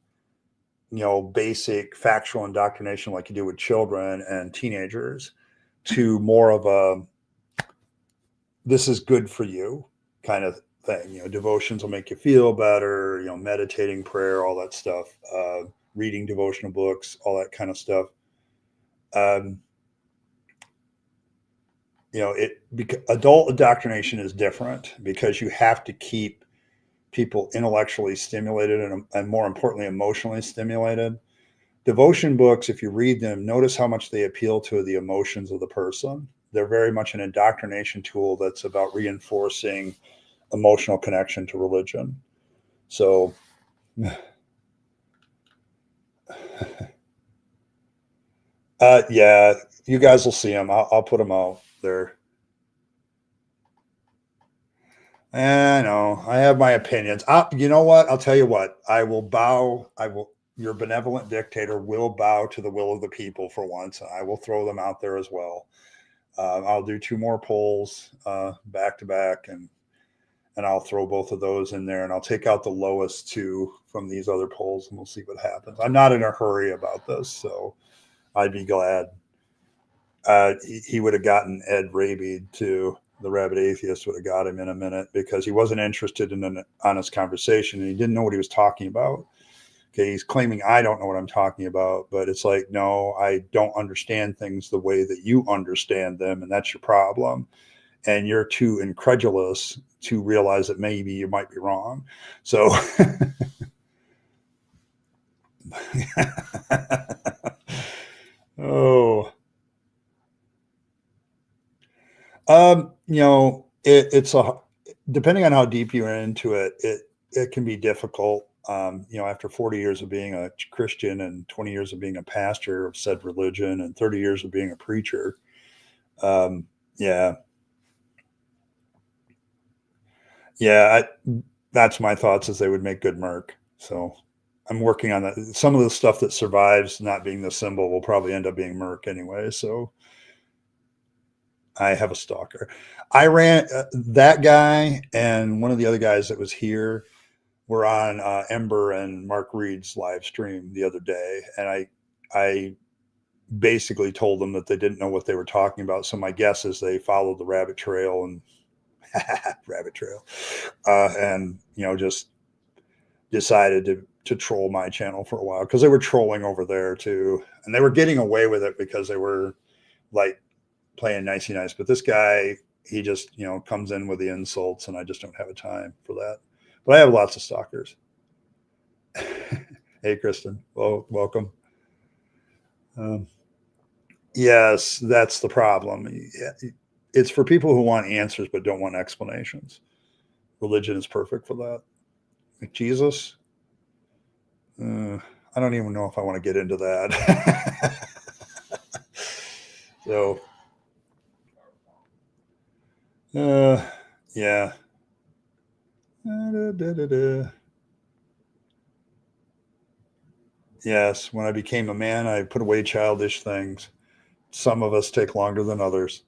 A: basic factual indoctrination like you do with children and teenagers to more of a this is good for you kind of thing. Devotions will make you feel better, meditating, prayer, all that stuff, reading devotional books, all that kind of stuff. Um, adult indoctrination is different because you have to keep people intellectually stimulated and more importantly, emotionally stimulated. Devotion books, if you read them, notice how much they appeal to the emotions of the person. They're very much an indoctrination tool that's about reinforcing emotional connection to religion. So, yeah, you guys will see them. I'll put them out there. I know. I have my opinions. You know what? I'll tell you what. I will bow. Your benevolent dictator will bow to the will of the people for once. I will throw them out there as well. I'll do 2 more polls back to back, and I'll throw both of those in there, and I'll take out the lowest 2 from these other polls, and we'll see what happens. I'm not in a hurry about this, so I'd be glad. He would have gotten Ed Rabyd too. The Rabyd Atheist would have got him in a minute because he wasn't interested in an honest conversation, and he didn't know what he was talking about. Okay, he's claiming I don't know what I'm talking about, but it's like, no, I don't understand things the way that you understand them, and that's your problem. And you're too incredulous to realize that maybe you might be wrong. So, oh, it's depending on how deep you're into it, it can be difficult. After 40 years of being a Christian and 20 years of being a pastor of said religion and 30 years of being a preacher, yeah, yeah, that's my thoughts. Is they would make good merc. So I'm working on that. Some of the stuff that survives not being the symbol will probably end up being merc anyway. So I have a stalker. I ran that guy and one of the other guys that was here were on Ember and Mark Reed's live stream the other day, and I basically told them that they didn't know what they were talking about. So my guess is they followed the rabbit trail and rabbit trail, and just decided to troll my channel for a while because they were trolling over there too, and they were getting away with it because they were like playing nicey nice. But this guy, he just comes in with the insults, and I just don't have a time for that. But I have lots of stalkers. Hey, Kristen. Well, welcome. Yes, that's the problem. It's for people who want answers but don't want explanations. Religion is perfect for that. Like Jesus, I don't even know if I want to get into that. So, yeah. Yes, when I became a man, I put away childish things. Some of us take longer than others.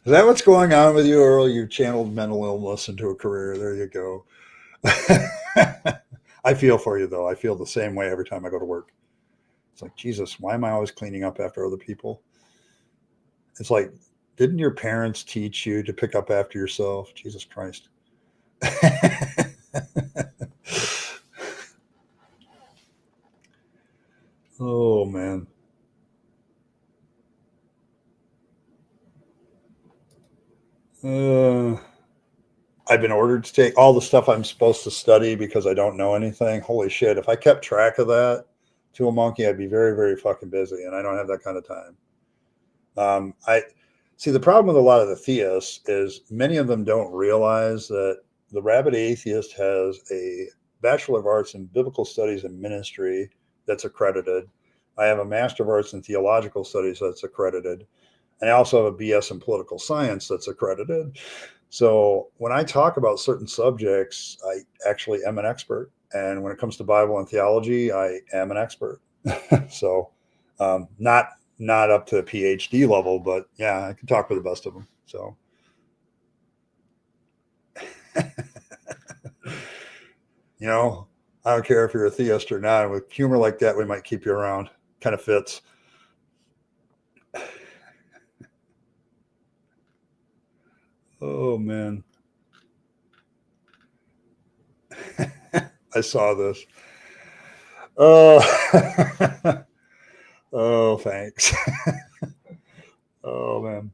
A: Is that what's going on with you, Earl? You channeled mental illness into a career. There you go. I feel for you, though. I feel the same way every time I go to work. It's like, Jesus, why am I always cleaning up after other people? It's like, didn't your parents teach you to pick up after yourself? Jesus Christ. Oh, man. I've been ordered to take all the stuff I'm supposed to study because I don't know anything. Holy shit. If I kept track of that to a monkey, I'd be very, very fucking busy, and I don't have that kind of time. I see the problem with a lot of the theists is many of them don't realize that the Rabyd Atheist has a Bachelor of Arts in Biblical Studies and Ministry that's accredited. I have a Master of Arts in Theological Studies that's accredited. And I also have a BS in Political Science that's accredited. So when I talk about certain subjects, I actually am an expert. And when it comes to Bible and theology, I am an expert. So not up to a PhD level, but yeah, I can talk with the best of them. So, you know, I don't care if you're a theist or not. With humor like that, we might keep you around. Kind of fits. Oh man. I saw this. Oh, oh, thanks. Oh man.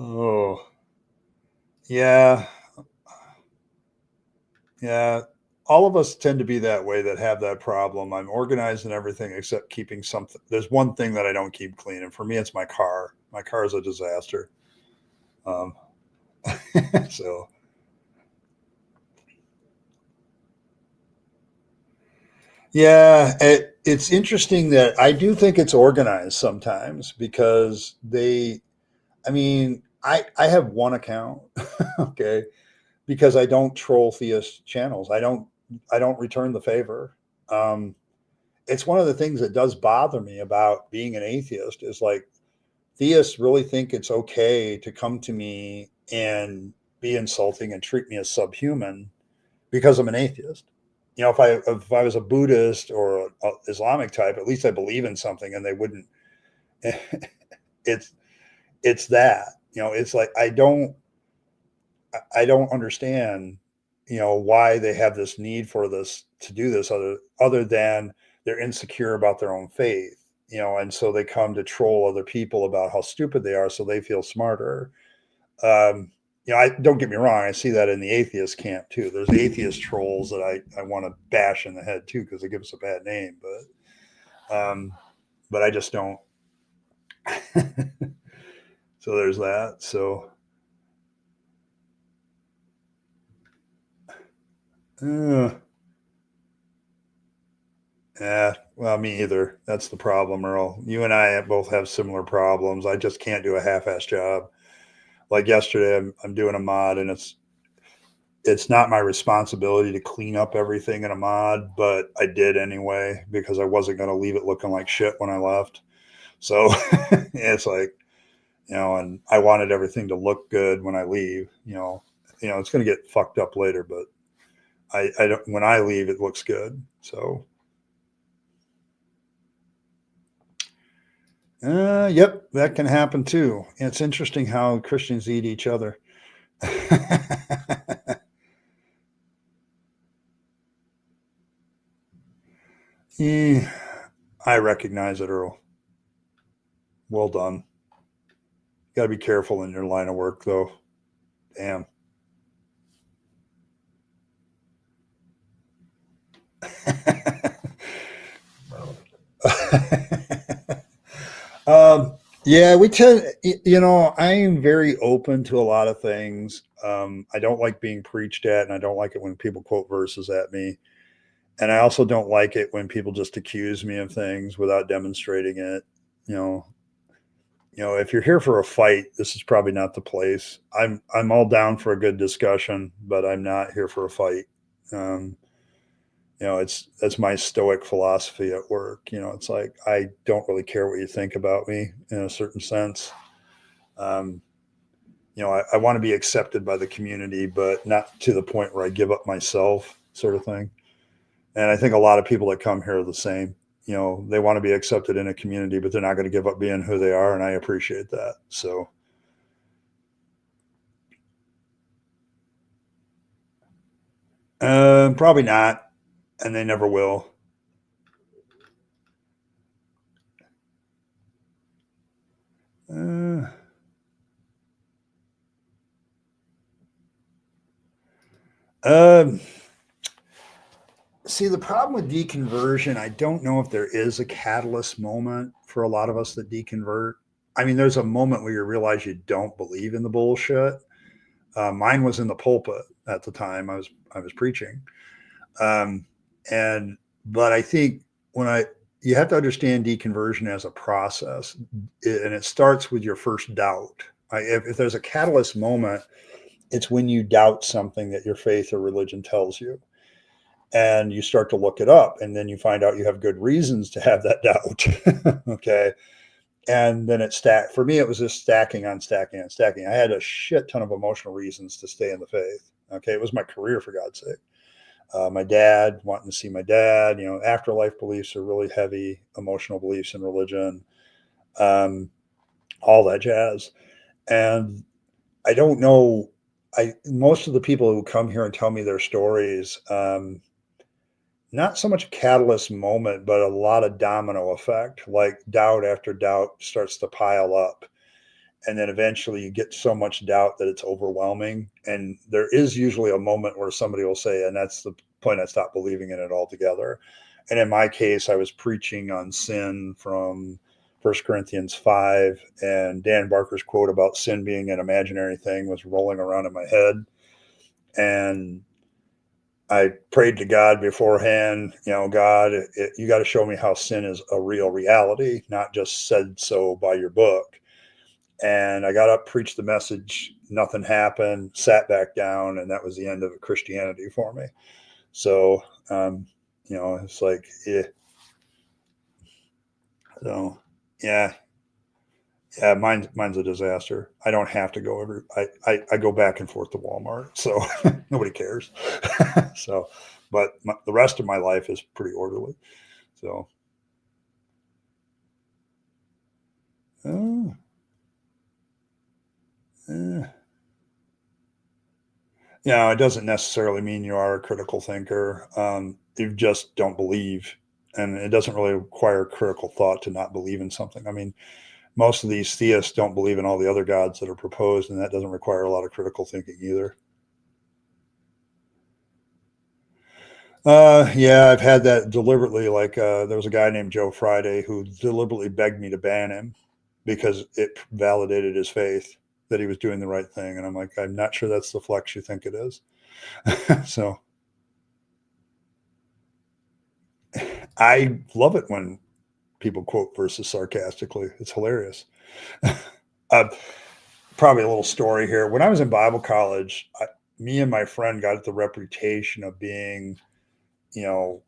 A: Oh, yeah, yeah. All of us tend to be that way that have that problem. I'm organized in everything except keeping something. There's one thing that I don't keep clean, and for me, it's my car. My car is a disaster. Um, so yeah, it's interesting that I do think it's organized sometimes because I mean, I have one account, okay, because I don't troll theist channels. I don't return the favor. Um, it's one of the things that does bother me about being an atheist is like theists really think it's okay to come to me and be insulting and treat me as subhuman because I'm an atheist. You know, if I was a Buddhist or a Islamic type, at least I believe in something, and they wouldn't. It's it's that, you know, it's like I don't understand, you know, why they have this need for this to do this other than they're insecure about their own faith, you know, and so they come to troll other people about how stupid they are, so they feel smarter. You know, I don't get me wrong, I see that in the atheist camp too. There's atheist trolls that I want to bash in the head too because they give us a bad name, but I just don't. So there's that. So uh, yeah, well, me either. That's the problem, Earl. You and I both have similar problems. I just can't do a half-ass job. Like yesterday, I'm doing a mod, and it's not my responsibility to clean up everything in a mod, but I did anyway because I wasn't going to leave it looking like shit when I left. So it's like, you know, and I wanted everything to look good when I leave. You know, it's going to get fucked up later, but I don't. When I leave, it looks good. So, yep, that can happen too. It's interesting how Christians eat each other. Eh, I recognize it, Earl. Well done. Got to be careful in your line of work, though. Damn. Yeah, we tend, you know, I am very open to a lot of things. I don't like being preached at, and I don't like it when people quote verses at me. And I also don't like it when people just accuse me of things without demonstrating it. You know, if you're here for a fight, this is probably not the place. I'm all down for a good discussion, but I'm not here for a fight. Um, you know, it's that's my stoic philosophy at work. You know, it's like I don't really care what you think about me in a certain sense. Um, you know, I want to be accepted by the community, but not to the point where I give up myself, sort of thing. And I think a lot of people that come here are the same. You know, they want to be accepted in a community, but they're not going to give up being who they are, and I appreciate that. So, probably not, and they never will. Uh, um, See, the problem with deconversion, I don't know if there is a catalyst moment for a lot of us that deconvert. I mean, there's a moment where you realize you don't believe in the bullshit. Mine was in the pulpit at the time I was preaching, um, and but I think when I you have to understand deconversion as a process, and it starts with your first doubt. If there's a catalyst moment, it's when you doubt something that your faith or religion tells you, and you start to look it up, and then you find out you have good reasons to have that doubt. Okay, and then for me it was just stacking on stacking on stacking. I had a shit ton of emotional reasons to stay in the faith. Okay, it was my career, for God's sake. My dad, wanting to see my dad, afterlife beliefs are really heavy, emotional beliefs in religion, um, all that jazz. And I don't know, most of the people who come here and tell me their stories, not so much a catalyst moment, but a lot of domino effect, like doubt after doubt starts to pile up. And then eventually you get so much doubt that it's overwhelming. And there is usually a moment where somebody will say, and that's the point, I stopped believing in it altogether. And in my case, I was preaching on sin from 1 Corinthians 5, and Dan Barker's quote about sin being an imaginary thing was rolling around in my head. And I prayed to God beforehand, God, you got to show me how sin is a real reality, not just said so by your book. And I got up, preached the message, nothing happened, sat back down, and that was the end of Christianity for me. So, it's like, yeah. So, yeah, yeah, mine's a disaster. I don't have to go I go back and forth to Walmart, so nobody cares. So, but the rest of my life is pretty orderly. So, uh, eh. It doesn't necessarily mean you are a critical thinker. You just don't believe, and it doesn't really require critical thought to not believe in something. I mean, most of these theists don't believe in all the other gods that are proposed, and that doesn't require a lot of critical thinking either. Yeah, I've had that deliberately. Like, there was a guy named Joe Friday who deliberately begged me to ban him because it validated his faith that he was doing the right thing. And I'm like, I'm not sure that's the flex you think it is. So I love it when people quote verses sarcastically. It's hilarious. uh, Probably a little story here. When I was in Bible college, me and my friend got the reputation of being, you know,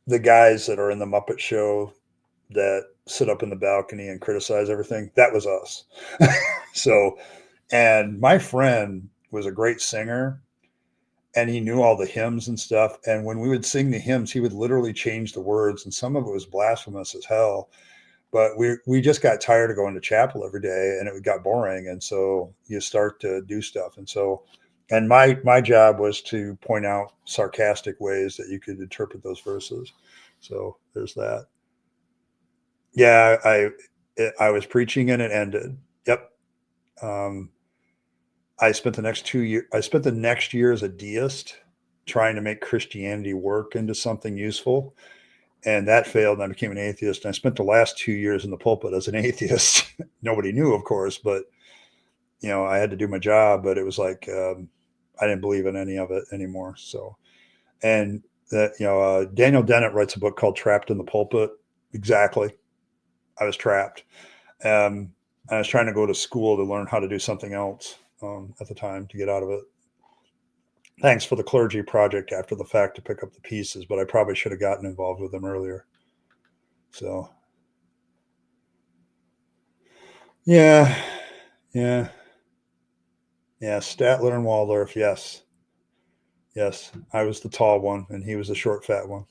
A: the guys that are in the Muppet Show that sit up in the balcony and criticize everything. That was us. So, and my friend was a great singer, and he knew all the hymns and stuff. And when we would sing the hymns, he would literally change the words, and some of it was blasphemous as hell. But we just got tired of going to chapel every day, and it got boring. And so you start to do stuff. And so, and my job was to point out sarcastic ways that you could interpret those verses. So there's that. Yeah, I was preaching and it ended. Yep. Um, I spent the next 2 years. I spent the next year as a deist, trying to make Christianity work into something useful, and that failed. And I became an atheist. And I spent the last 2 years in the pulpit as an atheist. Nobody knew, of course, but I had to do my job. But it was like I didn't believe in any of it anymore. So, and that Daniel Dennett writes a book called "Trapped in the Pulpit." Exactly, I was trapped. I was trying to go to school to learn how to do something else at the time to get out of it. Thanks for the clergy project after the fact to pick up the pieces, but I probably should have gotten involved with them earlier. So, yeah, yeah, yeah. Statler and Waldorf, yes, yes. I was the tall one, and he was the short, fat one.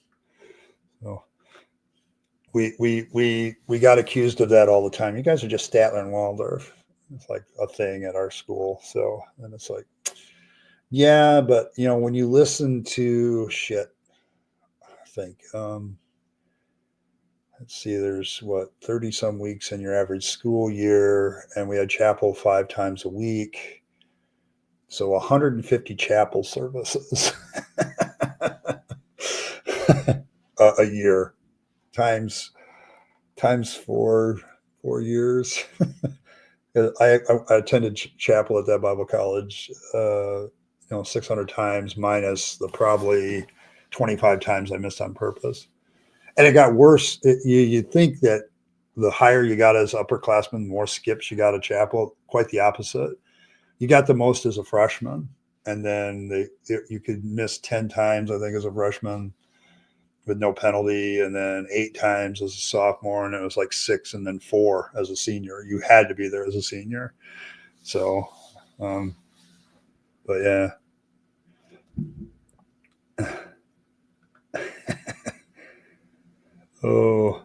A: So we got accused of that all the time. You guys are just Statler and Waldorf. It's like a thing at our school. So, and it's like, yeah, but when you listen to shit, I think let's see, there's what, 30 some weeks in your average school year, and we had chapel 5 times a week. So 150 chapel services a year times 4 years. I attended chapel at that Bible college, 600 times minus the probably 25 times I missed on purpose. And it got worse. You'd think that the higher you got as upperclassmen, the more skips you got at chapel. Quite the opposite. You got the most as a freshman, and then you could miss 10 times, I think, as a freshman with no penalty, and then 8 times as a sophomore, and it was like 6 and then 4 as a senior. You had to be there as a senior. So, but yeah. Oh,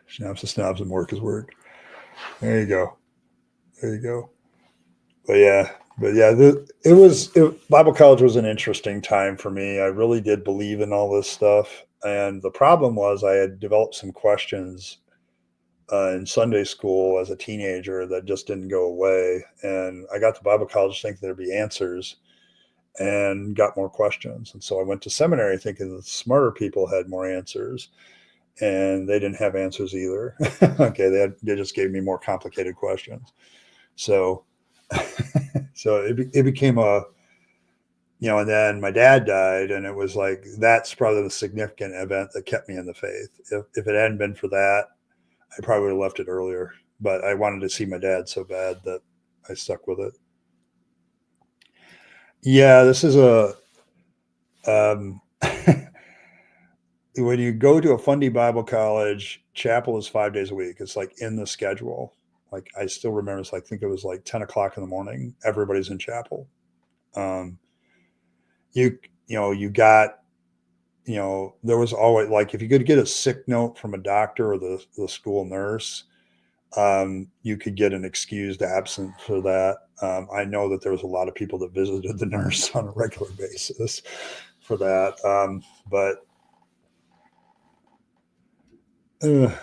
A: schnapps and snobs and work is work. There you go. There you go. But yeah, Bible college was an interesting time for me. I really did believe in all this stuff. And the problem was I had developed some questions in Sunday school as a teenager that just didn't go away. And I got to Bible college thinking there'd be answers and got more questions. And so I went to seminary thinking the smarter people had more answers, and they didn't have answers either. Okay, they just gave me more complicated questions. So it became a, and then my dad died, and it was like that's probably the significant event that kept me in the faith. If it hadn't been for that, I probably would have left it earlier. But I wanted to see my dad so bad that I stuck with it. Yeah, this is a um, when you go to a Fundy Bible College, chapel is 5 days a week. It's like in the schedule. Like I still remember, I think it was like 10 o'clock in the morning. Everybody's in chapel. Um, you you got, there was always, like, if you could get a sick note from a doctor or the school nurse, you could get an excused absence for that. I know that there was a lot of people that visited the nurse on a regular basis for that. But uh,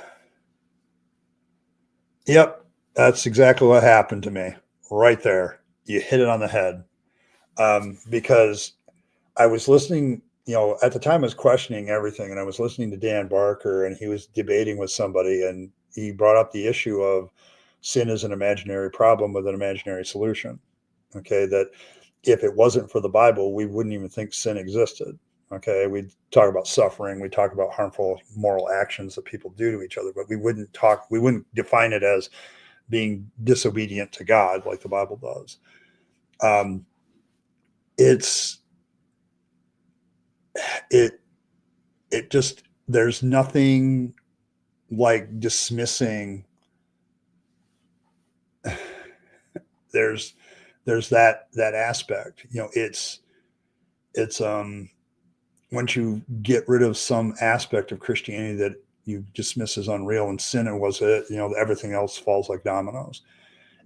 A: yep, that's exactly what happened to me right there. You hit it on the head. Because I was listening, at the time I was questioning everything, and I was listening to Dan Barker, and he was debating with somebody, and he brought up the issue of sin is an imaginary problem with an imaginary solution. Okay, that if it wasn't for the Bible, we wouldn't even think sin existed. Okay, we'd talk about suffering, we talk about harmful moral actions that people do to each other, but we wouldn't define it as being disobedient to God like the Bible does. Um, it's it it just there's nothing like dismissing. there's there's that aspect, it's once you get rid of some aspect of Christianity that you dismiss as unreal, and sin was it, everything else falls like dominoes.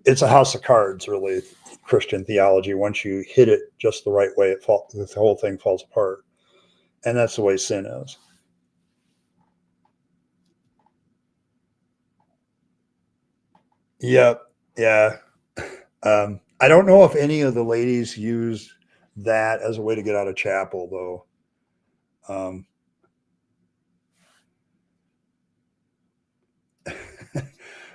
A: It's a house of cards, really. Christian theology, once you hit it just the right way, the whole thing falls apart. And that's the way sin is. Yep. Yeah. I don't know if any of the ladies use that as a way to get out of chapel, though.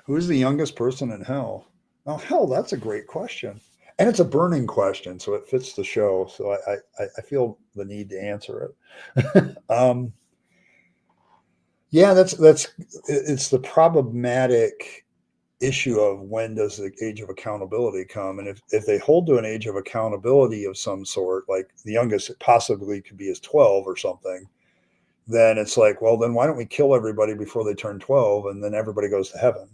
A: Who's the youngest person in hell? Oh, hell, that's a great question. And it's a burning question, so it fits the show. So I feel the need to answer it. Yeah, it's the problematic issue of when does the age of accountability come, and if they hold to an age of accountability of some sort, like the youngest it possibly could be is 12 or something, then it's like, well, then why don't we kill everybody before they turn 12, and then everybody goes to heaven,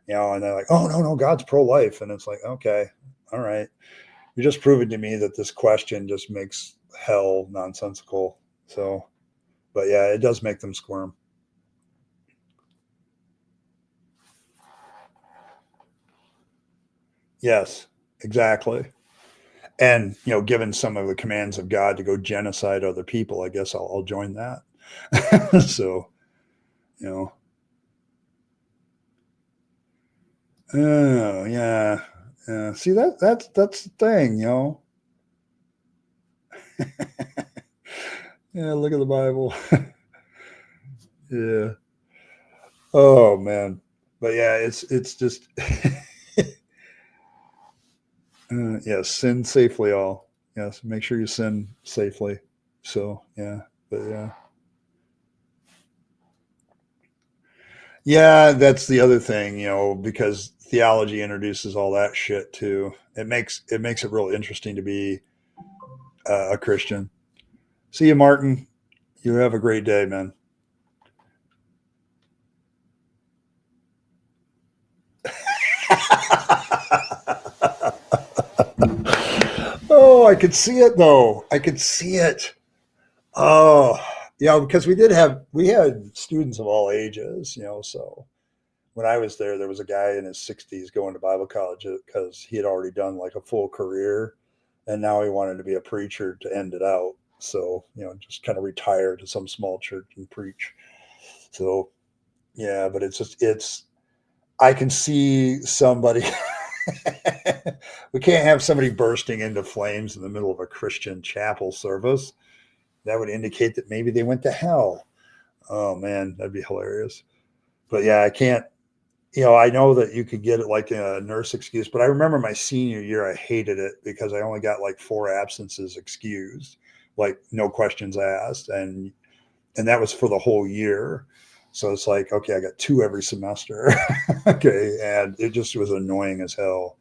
A: and they're like, oh, no, no, God's pro-life, and it's like, okay, all right, you're just proving to me that this question just makes hell nonsensical. So, but yeah, it does make them squirm. Yes, exactly. And given some of the commands of God to go genocide other people, I guess I'll join that. So, you know, oh yeah, yeah. See, that's the thing, Yeah, look at the Bible. Yeah. Oh man. But yeah, it's just yeah, sin safely all. Yes, make sure you sin safely. So yeah, but yeah. Yeah, that's the other thing, because theology introduces all that shit too. It makes it real interesting to be a Christian. See you, Martin. You have a great day, man. Oh, I could see it though. I could see it. Oh, yeah, because we had students of all ages, so when I was there, there was a guy in his 60s going to Bible college because he had already done like a full career and now he wanted to be a preacher to end it out. So, just kind of retire to some small church and preach. So, yeah, but I can see somebody. We can't have somebody bursting into flames in the middle of a Christian chapel service. That would indicate that maybe they went to hell. Oh man, that'd be hilarious. But yeah, I can't. I know that you could get it like a nurse excuse, but I remember my senior year, I hated it because I only got like 4 absences excused, like no questions asked, and that was for the whole year. So it's like, okay, I got 2 every semester. Okay, and it just was annoying as hell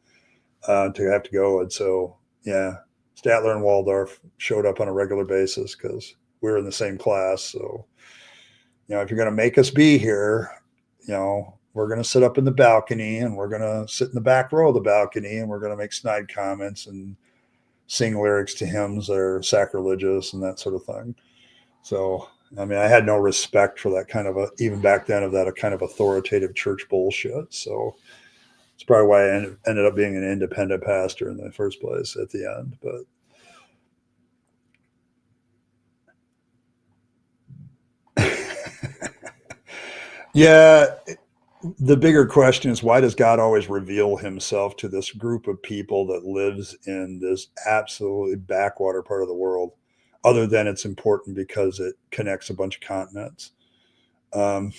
A: to have to go. And so, yeah, Statler and Waldorf showed up on a regular basis because we were in the same class. So, if you're going to make us be here, we're going to sit up in the balcony and we're going to sit in the back row of the balcony and we're going to make snide comments and sing lyrics to hymns that are sacrilegious and that sort of thing. So, I mean, I had no respect for that kind of even back then, of that a kind of authoritative church bullshit. So it's probably why I ended up being an independent pastor in the first place at the end. But yeah, the bigger question is, why does God always reveal himself to this group of people that lives in this absolutely backwater part of the world, other than it's important because it connects a bunch of continents? Um,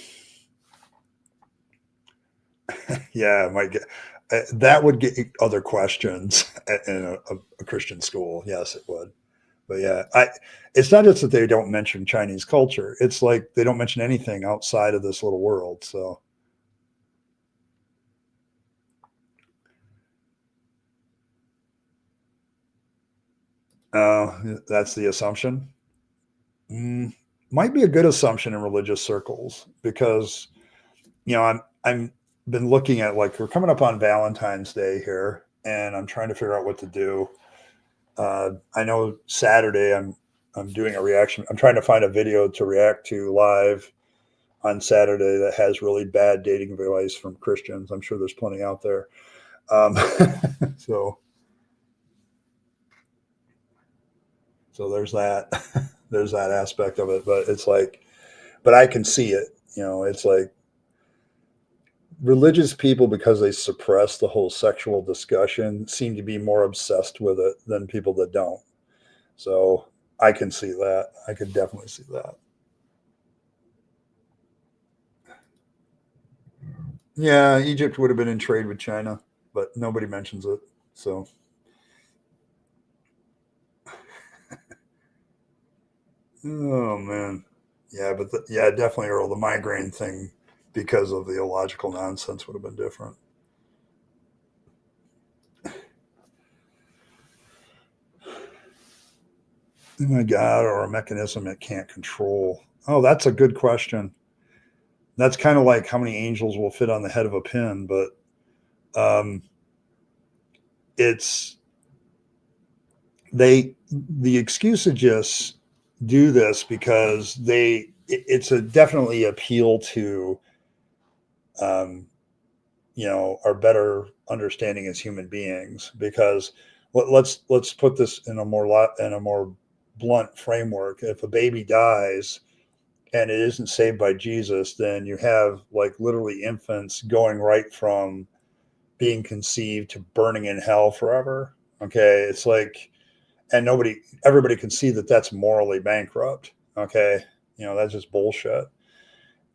A: yeah, that would get other questions in a Christian school. Yes, it would. But yeah, it's not just that they don't mention Chinese culture. It's like they don't mention anything outside of this little world. So, that's the assumption. Mm, might be a good assumption in religious circles because I'm been looking at, like, we're coming up on Valentine's Day here, and I'm trying to figure out what to do. I know Saturday I'm doing a reaction. I'm trying to find a video to react to live on Saturday that has really bad dating advice from Christians. I'm sure there's plenty out there. Um, so so there's that. There's that aspect of it, but it's like, but I can see it. It's like religious people, because they suppress the whole sexual discussion, seem to be more obsessed with it than people that don't. So I can see that. I could definitely see that. Yeah, Egypt would have been in trade with China, but nobody mentions it. So, oh man, yeah, but yeah, definitely, Earl. The migraine thing, because of the illogical nonsense, would have been different. Oh my God, or a mechanism it can't control. Oh, that's a good question. That's kind of like how many angels will fit on the head of a pin, but um, it's the excusagists do this because it's a definitely appeal to um, our better understanding as human beings. Because let's put this in a more blunt framework. If a baby dies and it isn't saved by Jesus, then you have, like, literally infants going right from being conceived to burning in hell forever. Okay, it's like, and everybody can see that that's morally bankrupt. Okay, that's just bullshit.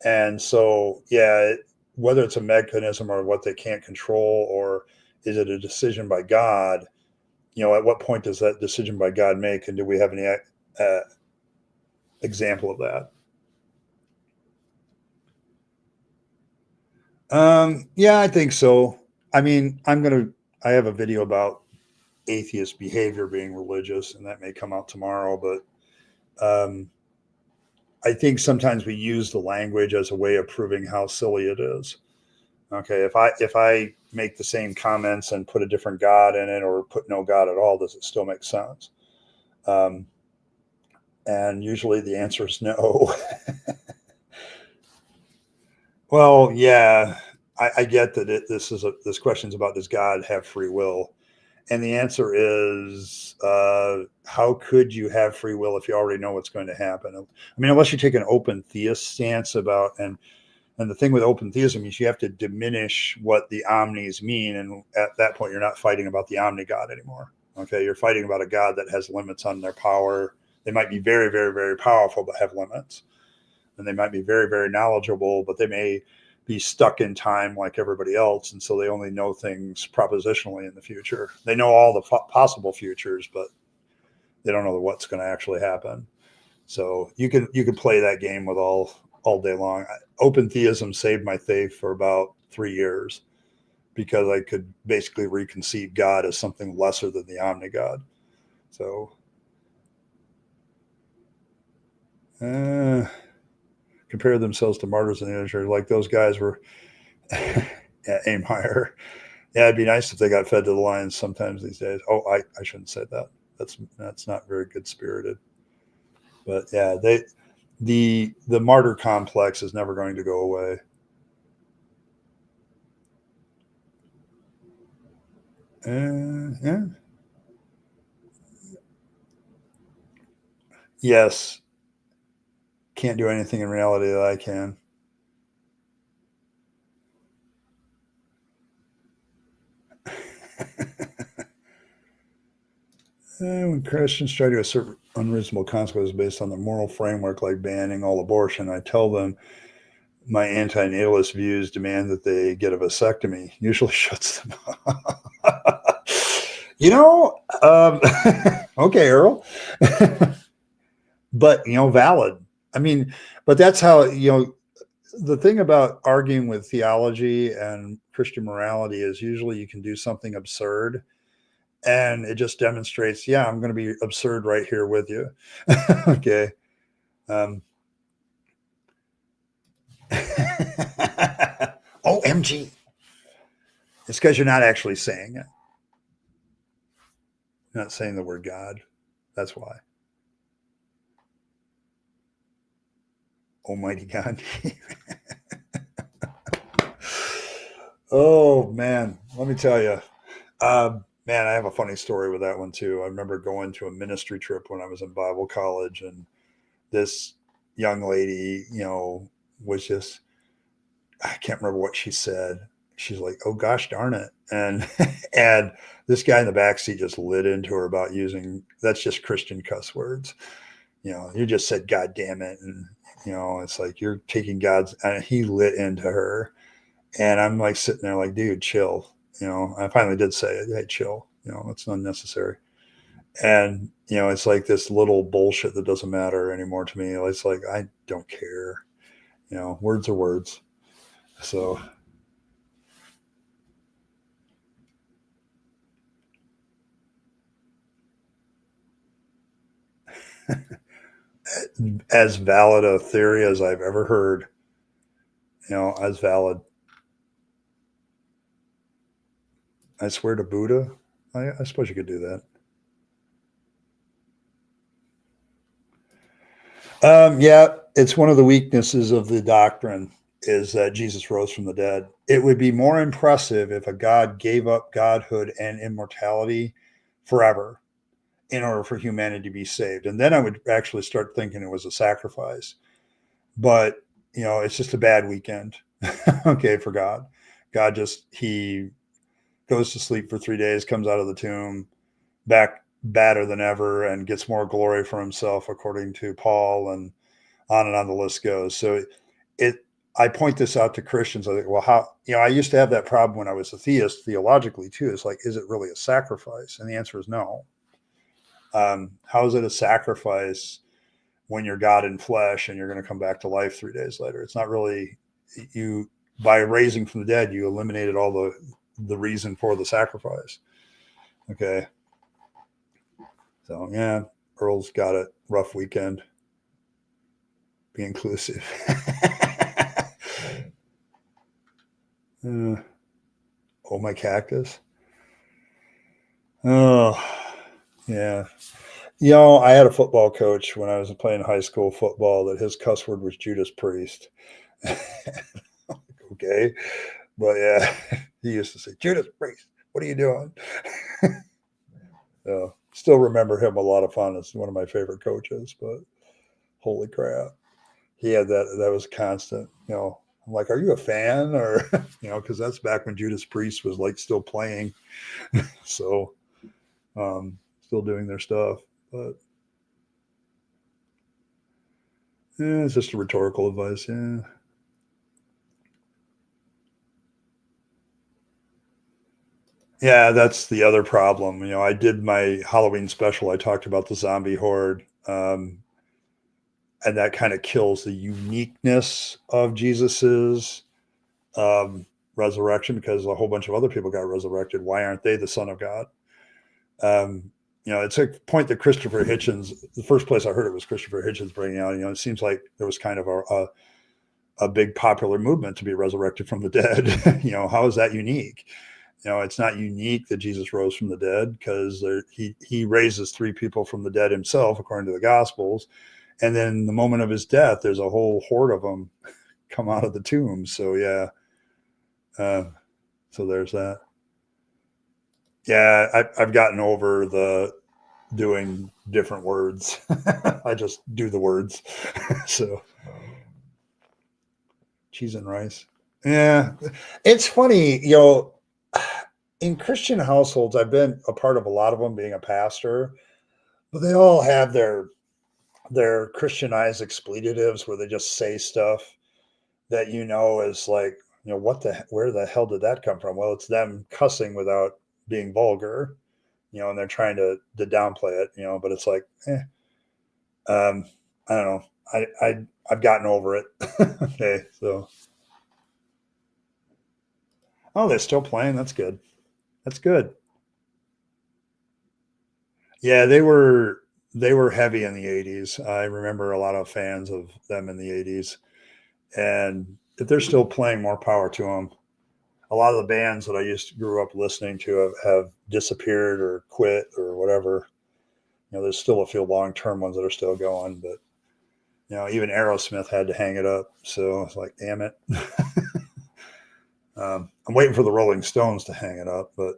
A: And so, yeah, whether it's a mechanism or what they can't control, or is it a decision by God? At what point does that decision by God make, and do we have any uh, example of that? Yeah, I think so. I mean, I have a video about atheist behavior being religious, and that may come out tomorrow. But I think sometimes we use the language as a way of proving how silly it is. Okay, if I make the same comments and put a different God in it, or put no God at all, does it still make sense? Um, and usually the answer is no. Well, yeah, I get that this question is about, does God have free will? And the answer is, how could you have free will if you already know what's going to happen? I mean, unless you take an open theist stance about, and the thing with open theism is you have to diminish what the omnis mean. And at that point, you're not fighting about the omni God anymore. Okay. You're fighting about a God that has limits on their power. They might be very, very, very powerful, but have limits. And they might be very, very knowledgeable, but they may be stuck in time like everybody else. And so they only know things propositionally in the future. They know all the possible futures, but they don't know what's going to actually happen. So you can play that game with all day long. Open theism saved my faith for about 3 years, because I could basically reconceive God as something lesser than the omni God. So compare themselves to martyrs in the industry, like those guys were. Yeah, aim higher. Yeah, it'd be nice if they got fed to the lions sometimes these days. Oh, I shouldn't say that. That's not very good spirited. But yeah, the martyr complex is never going to go away. Yeah. Yes. Can't do anything in reality that I can. When Christians try to assert unreasonable consequences based on the moral framework, like banning all abortion, I tell them my anti-natalist views demand that they get a vasectomy. Usually shuts them up. you know, um, okay, Earl. But valid. I mean, but that's how the thing about arguing with theology and Christian morality is usually you can do something absurd, and it just demonstrates, yeah, I'm going to be absurd right here with you. Okay. Um, OMG. It's because you're not actually saying it. You're not saying the word God. That's why. Almighty God. Oh, man. Let me tell you. Man, I have a funny story with that one, too. I remember going to a ministry trip when I was in Bible college, and this young lady, was just, I can't remember what she said. She's like, "Oh gosh darn it." And and this guy in the back seat just lit into her about using, that's just Christian cuss words. You just said God damn it, and it's like you're taking God's, and he lit into her. And I'm like sitting there like, dude, chill. I finally did say it. Hey, chill. It's unnecessary. And it's like this little bullshit that doesn't matter anymore to me. It's like, I don't care. Words are words. So as valid a theory as I've ever heard, as valid. I swear to Buddha. I suppose you could do that. Yeah, it's one of the weaknesses of the doctrine is that Jesus rose from the dead. It would be more impressive if a God gave up godhood and immortality forever in order for humanity to be saved. And then I would actually start thinking it was a sacrifice. But, it's just a bad weekend, okay, for God. God just, he goes to sleep for 3 days, comes out of the tomb, back badder than ever, and gets more glory for himself, according to Paul, and on the list goes. So it, I point this out to Christians. I think, well, how, I used to have that problem when I was a theist theologically too. It's like, is it really a sacrifice? And the answer is no. How is it a sacrifice when you're God in flesh and you're going to come back to life 3 days later? It's not really. You, by raising from the dead, you eliminated all the reason for the sacrifice. Okay. So yeah, Earl's got a rough weekend. Be inclusive. Oh, my cactus. Oh, yeah. I had a football coach when I was playing high school football that his cuss word was Judas Priest. Okay. But yeah, he used to say, Judas Priest, what are you doing? Still remember him a lot of fun. It's one of my favorite coaches, but holy crap. He had that was constant, I'm like, are you a fan? Or, because that's back when Judas Priest was like still playing. So, still doing their stuff. But yeah, it's just a rhetorical advice. Yeah. Yeah, that's the other problem. I did my Halloween special. I talked about the zombie horde. And that kind of kills the uniqueness of Jesus's um, resurrection because a whole bunch of other people got resurrected. Why aren't they the Son of God? Um, it's a point that Christopher Hitchens, the first place I heard it was Christopher Hitchens bringing out. It seems like there was kind of a big popular movement to be resurrected from the dead. How is that unique? It's not unique that Jesus rose from the dead because he raises three people from the dead himself, according to the Gospels. And then the moment of his death, there's a whole horde of them come out of the tomb. So yeah, so there's that. Yeah, I've gotten over the doing different words. I just do the words. So cheese and rice. Yeah, it's funny, in Christian households, I've been a part of a lot of them being a pastor, but they all have their Christianized expletives where they just say stuff that is like, where the hell did that come from? Well, it's them cussing without being vulgar, and they're trying to downplay it, but it's like, I don't know. I've gotten over it. Okay, so they're still playing. That's good. That's good. Yeah, they were heavy in the '80s. I remember a lot of fans of them in the '80s, and if they're still playing, more power to them. A lot of the bands that I grew up listening to have disappeared or quit or whatever. There's still a few long term ones that are still going, but even Aerosmith had to hang it up. So it's like, damn it. I'm waiting for the Rolling Stones to hang it up, but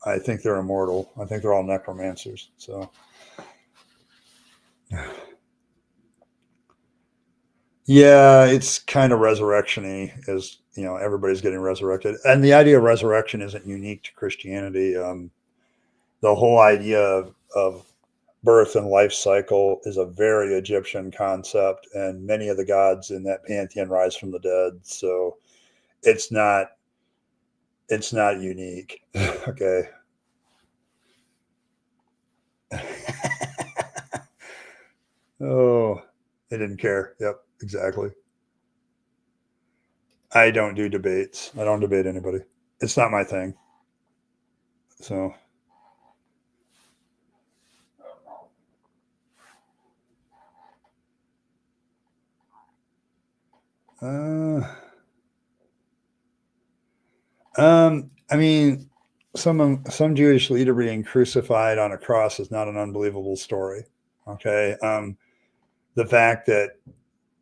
A: I think they're immortal. I think they're all necromancers. So yeah, it's kind of resurrection-y, as everybody's getting resurrected, and the idea of resurrection isn't unique to Christianity. The whole idea of birth and life cycle is a very Egyptian concept, and many of the gods in that pantheon rise from the dead. So it's not unique. Okay. Oh, they didn't care. Yep, exactly. I don't do debates. I don't debate anybody. It's not my thing. So, uh, I mean, some Jewish leader being crucified on a cross is not an unbelievable story. Okay, the fact that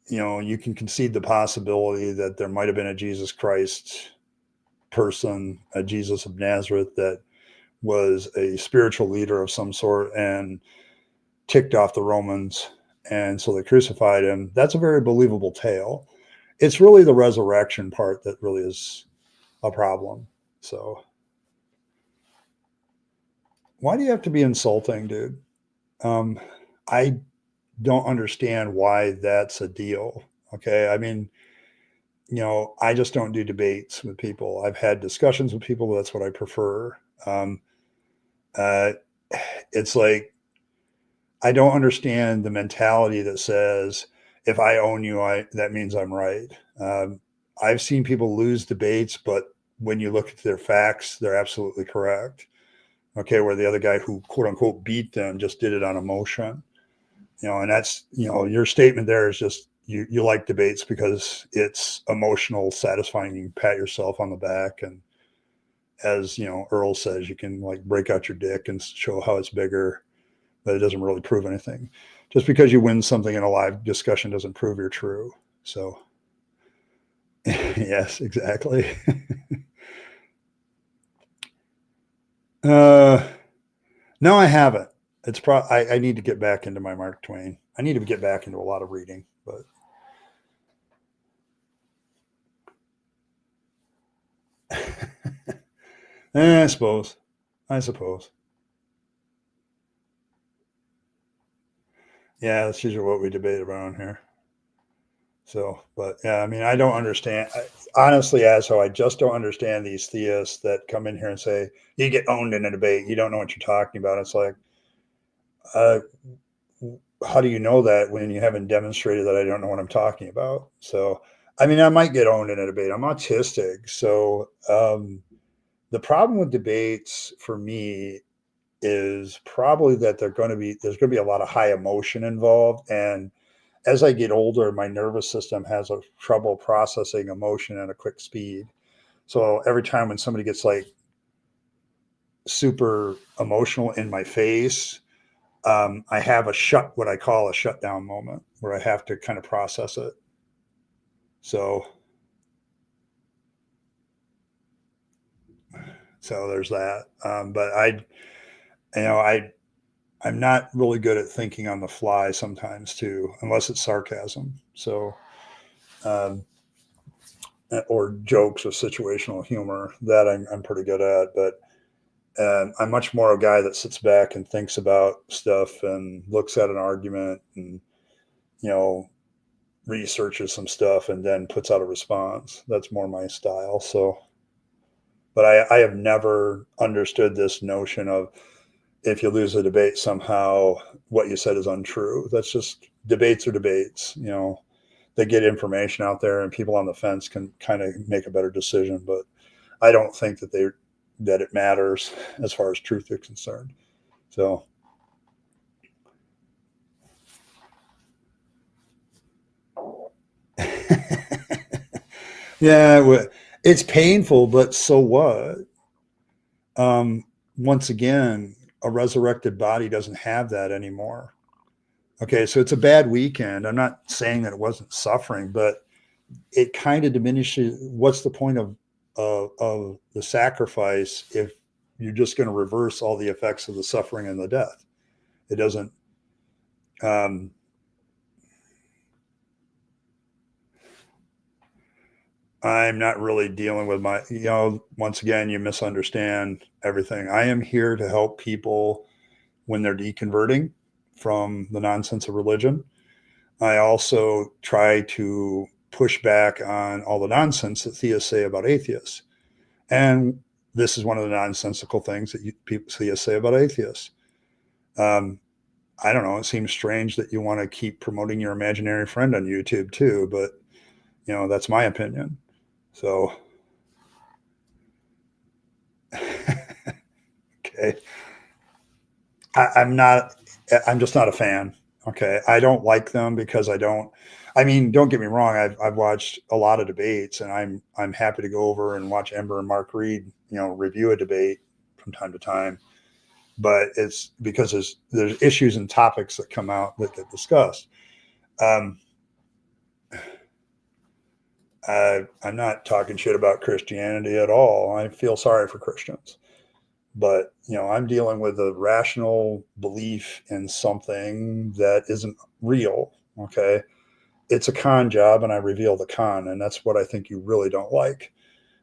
A: you can concede the possibility that there might have been a Jesus Christ person, a Jesus of Nazareth that was a spiritual leader of some sort and ticked off the Romans, and so they crucified him. That's a very believable tale. It's really the resurrection part that really is a problem. So why do you have to be insulting, dude? I don't understand why that's a deal. Okay. I mean, I just don't do debates with people. I've had discussions with people, but that's what I prefer. Uh, it's like, I don't understand the mentality that says, if I own you, that means I'm right. I've seen people lose debates, but when you look at their facts, they're absolutely correct. Okay, where the other guy who quote unquote beat them just did it on emotion. And that's your statement there is just you like debates because it's emotional, satisfying. You can pat yourself on the back, and as you know, Earl says, you can like break out your dick and show how it's bigger, but it doesn't really prove anything. Just because you win something in a live discussion doesn't prove you're true. So, yes, exactly. No, I haven't. I need to get back into my Mark Twain. I need to get back into a lot of reading, but I suppose. Yeah, that's usually what we debate around here. So, but yeah, I mean, I don't understand. Honestly, Asho, I just don't understand these theists that come in here and say, you get owned in a debate. You don't know what you're talking about. It's like, uh, how do you know that when you haven't demonstrated that I don't know what I'm talking about? So, I mean, I might get owned in a debate. I'm autistic. So, the problem with debates for me is probably that there's going to be a lot of high emotion involved. And as I get older, my nervous system has a trouble processing emotion at a quick speed. So every time when somebody gets like super emotional in my face, I have what I call a shutdown moment where I have to kind of process it. So, so there's that. But you know, I'm not really good at thinking on the fly sometimes too, unless it's sarcasm. So, um, or jokes or situational humor that I'm pretty good at. But I'm much more a guy that sits back and thinks about stuff and looks at an argument and, you know, researches some stuff and then puts out a response. That's more my style. So, but I have never understood this notion of if you lose a debate, somehow what you said is untrue. That's just debates are debates. You know, they get information out there and people on the fence can kind of make a better decision. But I don't think that it matters as far as truth is concerned. So, yeah, it's painful, but so what? Once again, a resurrected body doesn't have that anymore. Okay, so it's a bad weekend. I'm not saying that it wasn't suffering, but it kind of diminishes. What's the point of the sacrifice if you're just going to reverse all the effects of the suffering and the death? It doesn't. Um, I'm not really dealing with once again, you misunderstand everything. I am here to help people when they're deconverting from the nonsense of religion. I also try to push back on all the nonsense that theists say about atheists. And this is one of the nonsensical things that theists say about atheists. Um, I don't know. It seems strange that you want to keep promoting your imaginary friend on YouTube too, but that's my opinion. So, okay. I'm not, I'm just not a fan. Okay. I don't like them because I mean, don't get me wrong. I've watched a lot of debates and I'm happy to go over and watch Ember and Mark Reed, review a debate from time to time. But it's because there's issues and topics that come out that get discussed. Um, I'm not talking shit about Christianity at all. I feel sorry for Christians. But I'm dealing with a rational belief in something that isn't real. Okay, it's a con job, and I reveal the con, and that's what I think you really don't like.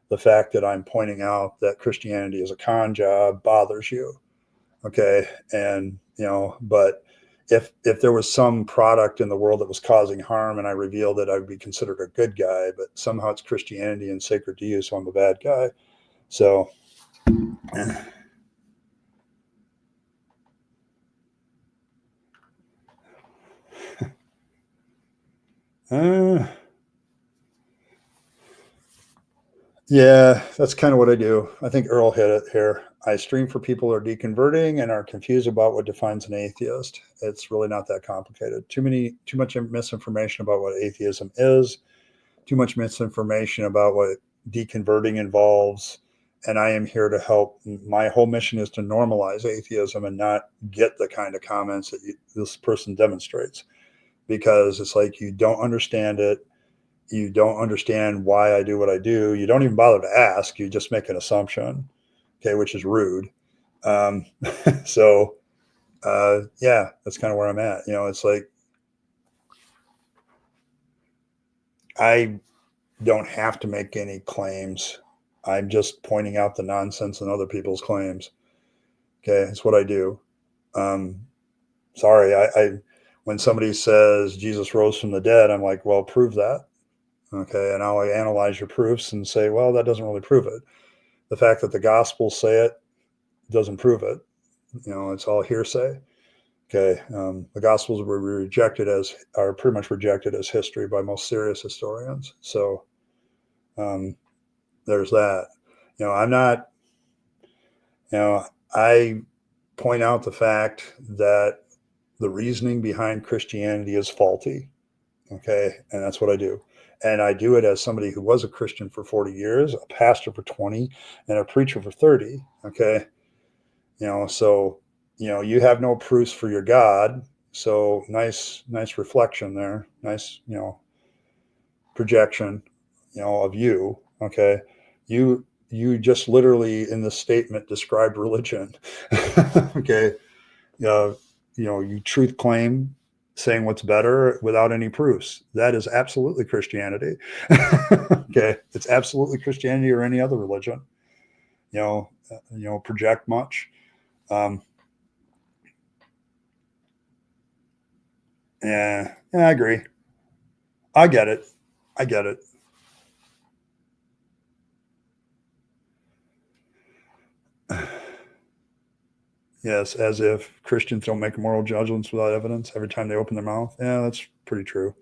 A: The fact that I'm pointing out that Christianity is a con job bothers you. Okay, and but if there was some product in the world that was causing harm, and I revealed it, I would be considered a good guy. But somehow it's Christianity and sacred to you, so I'm a bad guy. So. Uh, yeah, that's kind of what I do. I think Earl hit it here. I stream for people who are deconverting and are confused about what defines an atheist. It's really not that complicated. Too much misinformation about what atheism is, too much misinformation about what deconverting involves. And I am here to help. My whole mission is to normalize atheism and not get the kind of comments that this person demonstrates, because it's like, you don't understand it. You don't understand why I do what I do. You don't even bother to ask. You just make an assumption, okay, which is rude. Um, so, yeah, that's kind of where I'm at. It's like, I don't have to make any claims. I'm just pointing out the nonsense in other people's claims. Okay, that's what I do. Sorry, when somebody says Jesus rose from the dead, I'm like, well, prove that. Okay, and I'll analyze your proofs and say, well, that doesn't really prove it. The fact that the Gospels say it doesn't prove it. It's all hearsay. Okay, the Gospels are pretty much rejected as history by most serious historians. So there's that. I'm not. I point out the fact that the reasoning behind Christianity is faulty. Okay, and that's what I do. And I do it as somebody who was a Christian for 40 years, a pastor for 20, and a preacher for 30. Okay, so you have no proofs for your God. So nice reflection there. Nice, projection, of you. Okay, you just literally in the statement described religion. Okay, you truth claim, saying what's better without any proofs. That is absolutely Christianity. Okay, it's absolutely Christianity or any other religion. Project much. Yeah, I agree. I get it. I get it. Yes, as if Christians don't make moral judgments without evidence every time they open their mouth. Yeah, that's pretty true.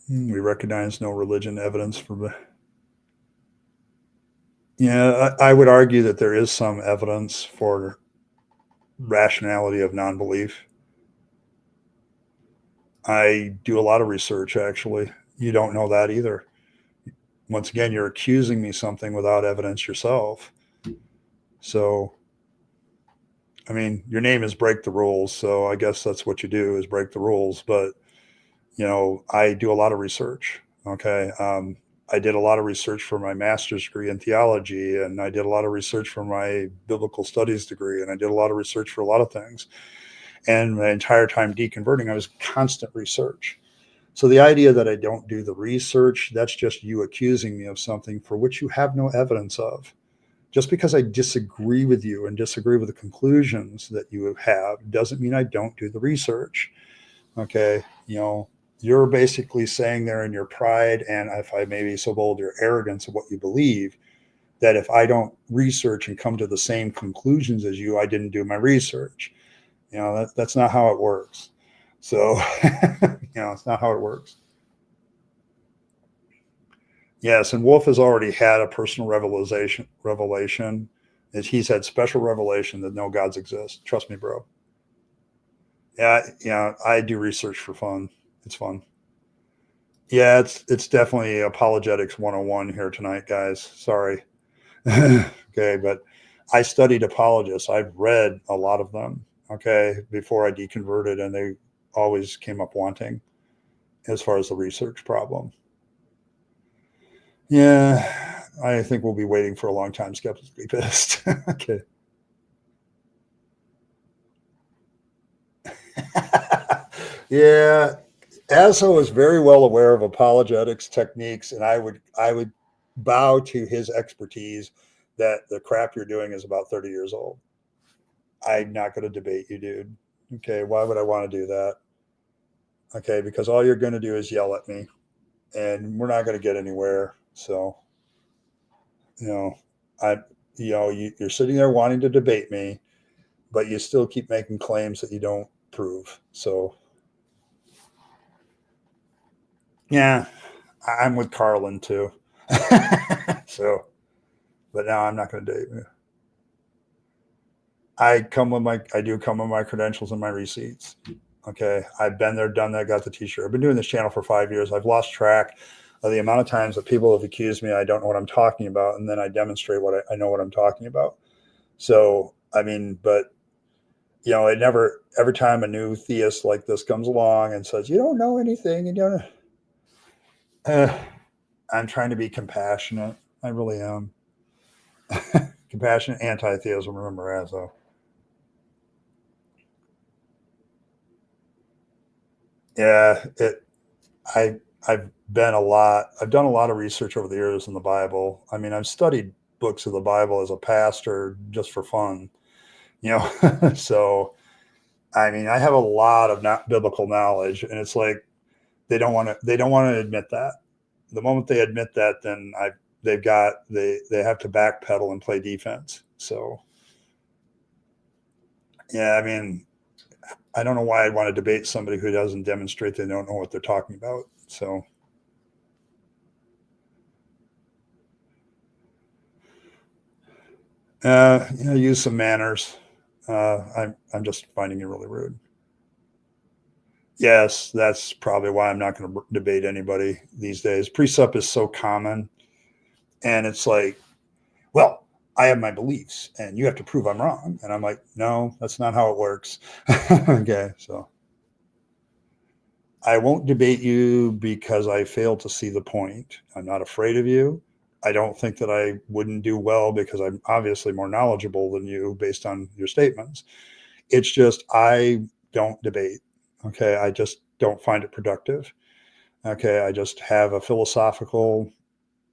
A: We recognize no religion evidence for. Yeah, I would argue that there is some evidence for rationality of non-belief. I do a lot of research, actually. You don't know that either. Once again, you're accusing me something without evidence yourself. So, I mean, your name is Break the Rules, so I guess that's what you do, is break the rules. But I do a lot of research. Okay, I did a lot of research for my master's degree in theology, and I did a lot of research for my biblical studies degree, and I did a lot of research for a lot of things. And the entire time deconverting, I was constant research. So the idea that I don't do the research, that's just you accusing me of something for which you have no evidence of. Just because I disagree with you and disagree with the conclusions that you have doesn't mean I don't do the research. Okay. You're basically saying there in your pride, and if I may be so bold, your arrogance of what you believe, that if I don't research and come to the same conclusions as you, I didn't do my research. That's not how it works. So, it's not how it works. Yes, and Wolf has already had a personal revelation. He's had special revelation that no gods exist. Trust me, bro. Yeah, I do research for fun. It's fun. Yeah, it's definitely apologetics 101 here tonight, guys. Sorry. Okay, but I studied apologists. I've read a lot of them, okay, before I deconverted, and they always came up wanting as far as the research problem. Yeah, I think we'll be waiting for a long time, skeptically pissed. Okay. Yeah, Aso is very well aware of apologetics techniques, and I would bow to his expertise that the crap you're doing is about 30 years old. I'm not going to debate you, dude. Okay, why would I want to do that? Okay, because all you're going to do is yell at me, and we're not going to get anywhere. So, you know, I, you're sitting there wanting to debate me, but you still keep making claims that you don't prove. So, yeah, I'm with Carlin too. So, but now I'm not going to date. I do come with my credentials and my receipts. Okay. I've been there, done that, got the t-shirt. I've been doing this channel for 5 years. I've lost track of the amount of times that people have accused me I don't know what I'm talking about, and then I demonstrate what I know what I'm talking about. So, I mean, but it never, every time a new theist like this comes along and says, you don't know anything, you don't know. I'm trying to be compassionate. I really am. Compassionate anti-theism, remember, as a. Yeah, I've done a lot of research over the years in the Bible. I mean, I've studied books of the Bible as a pastor just for fun, so I mean, I have a lot of not biblical knowledge, and it's like they don't want to admit that. The moment they admit that, then they have to backpedal and play defense. So yeah, I mean, I don't know why I'd want to debate somebody who doesn't demonstrate they don't know what they're talking about. So use some manners. I'm just finding you really rude. Yes, that's probably why I'm not going to debate anybody these days. Precept is so common, and it's like, well, I have my beliefs, and you have to prove I'm wrong. And I'm like, no, that's not how it works. Okay, so I won't debate you because I fail to see the point. I'm not afraid of you. I don't think that I wouldn't do well because I'm obviously more knowledgeable than you based on your statements. It's just I don't debate. Okay, I just don't find it productive. Okay, I just have a philosophical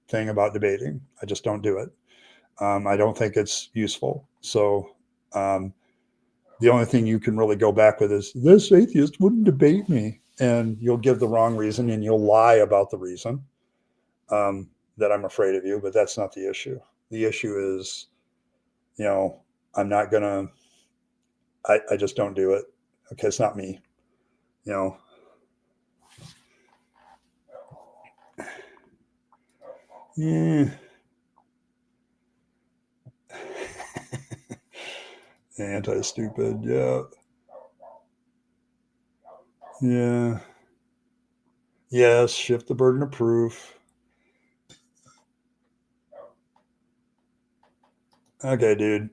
A: thing about debating. I just don't do it. I don't think it's useful. So the only thing you can really go back with is this atheist wouldn't debate me, and you'll give the wrong reason and you'll lie about the reason that I'm afraid of you. But that's not the issue. The issue is, I'm not gonna. I just don't do it. Okay, it's not me. You know. Yeah. Anti-stupid. Yeah. Yeah. Yes. Shift the burden of proof. Okay, dude.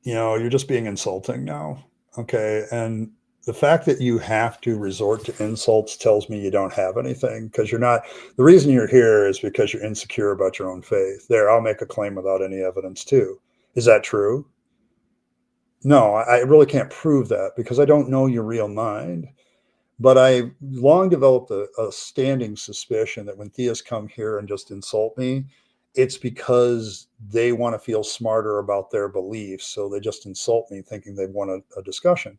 A: You're just being insulting now. Okay. And the fact that you have to resort to insults tells me you don't have anything, because you're not, the reason you're here is because you're insecure about your own faith. There, I'll make a claim without any evidence too. Is that true? No, I really can't prove that because I don't know your real mind. But I long developed a standing suspicion that when theists come here and just insult me, it's because they want to feel smarter about their beliefs. So they just insult me thinking they've won a discussion.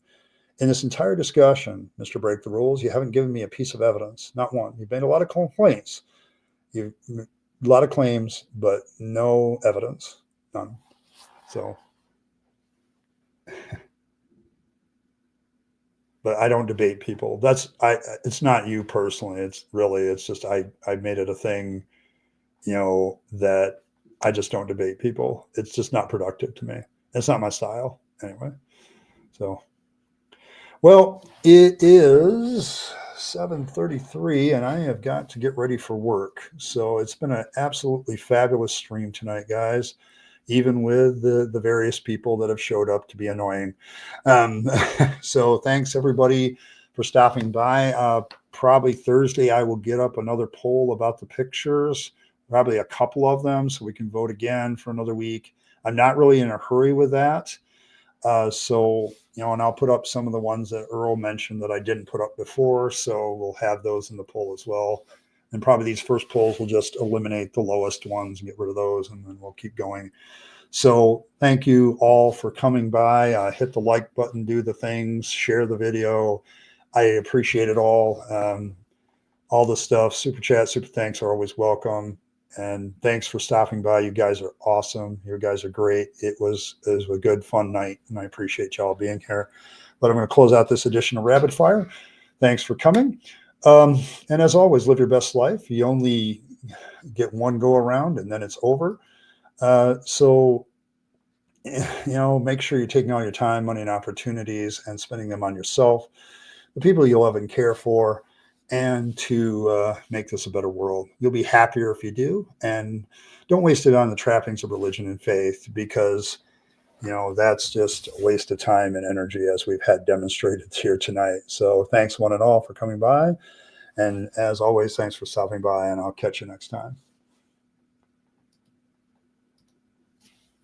A: In this entire discussion, Mr. Break the Rules, you haven't given me a piece of evidence, not one. You've made a lot of complaints, you've a lot of claims, but no evidence, none. So, but I don't debate people. It's not you personally. It's just I made it a thing, that I just don't debate people. It's just not productive to me. It's not my style anyway. So, well, it is 7:33 and I have got to get ready for work. So it's been an absolutely fabulous stream tonight, guys, even with the various people that have showed up to be annoying. Um, so thanks everybody for stopping by. Probably Thursday, I will get up another poll about the pictures, probably a couple of them, so we can vote again for another week. I'm not really in a hurry with that. And I'll put up some of the ones that Earl mentioned that I didn't put up before. So we'll have those in the poll as well. And probably these first polls will just eliminate the lowest ones and get rid of those, and then we'll keep going. So thank you all for coming by. Hit the like button, do the things, share the video. I appreciate it all. All the stuff, super chat, super thanks are always welcome. And thanks for stopping by. You guys are awesome. You guys are great. It was a good, fun night, and I appreciate y'all being here. But I'm going to close out this edition of Rapid Fire. Thanks for coming. And as always, live your best life. You only get one go around, and then it's over. So, make sure you're taking all your time, money, and opportunities and spending them on yourself, the people you love and care for, and to make this a better world. You'll be happier if you do. And don't waste it on the trappings of religion and faith, because that's just a waste of time and energy, as we've had demonstrated here tonight. So thanks one and all for coming by. And as always, thanks for stopping by, and I'll catch you next time.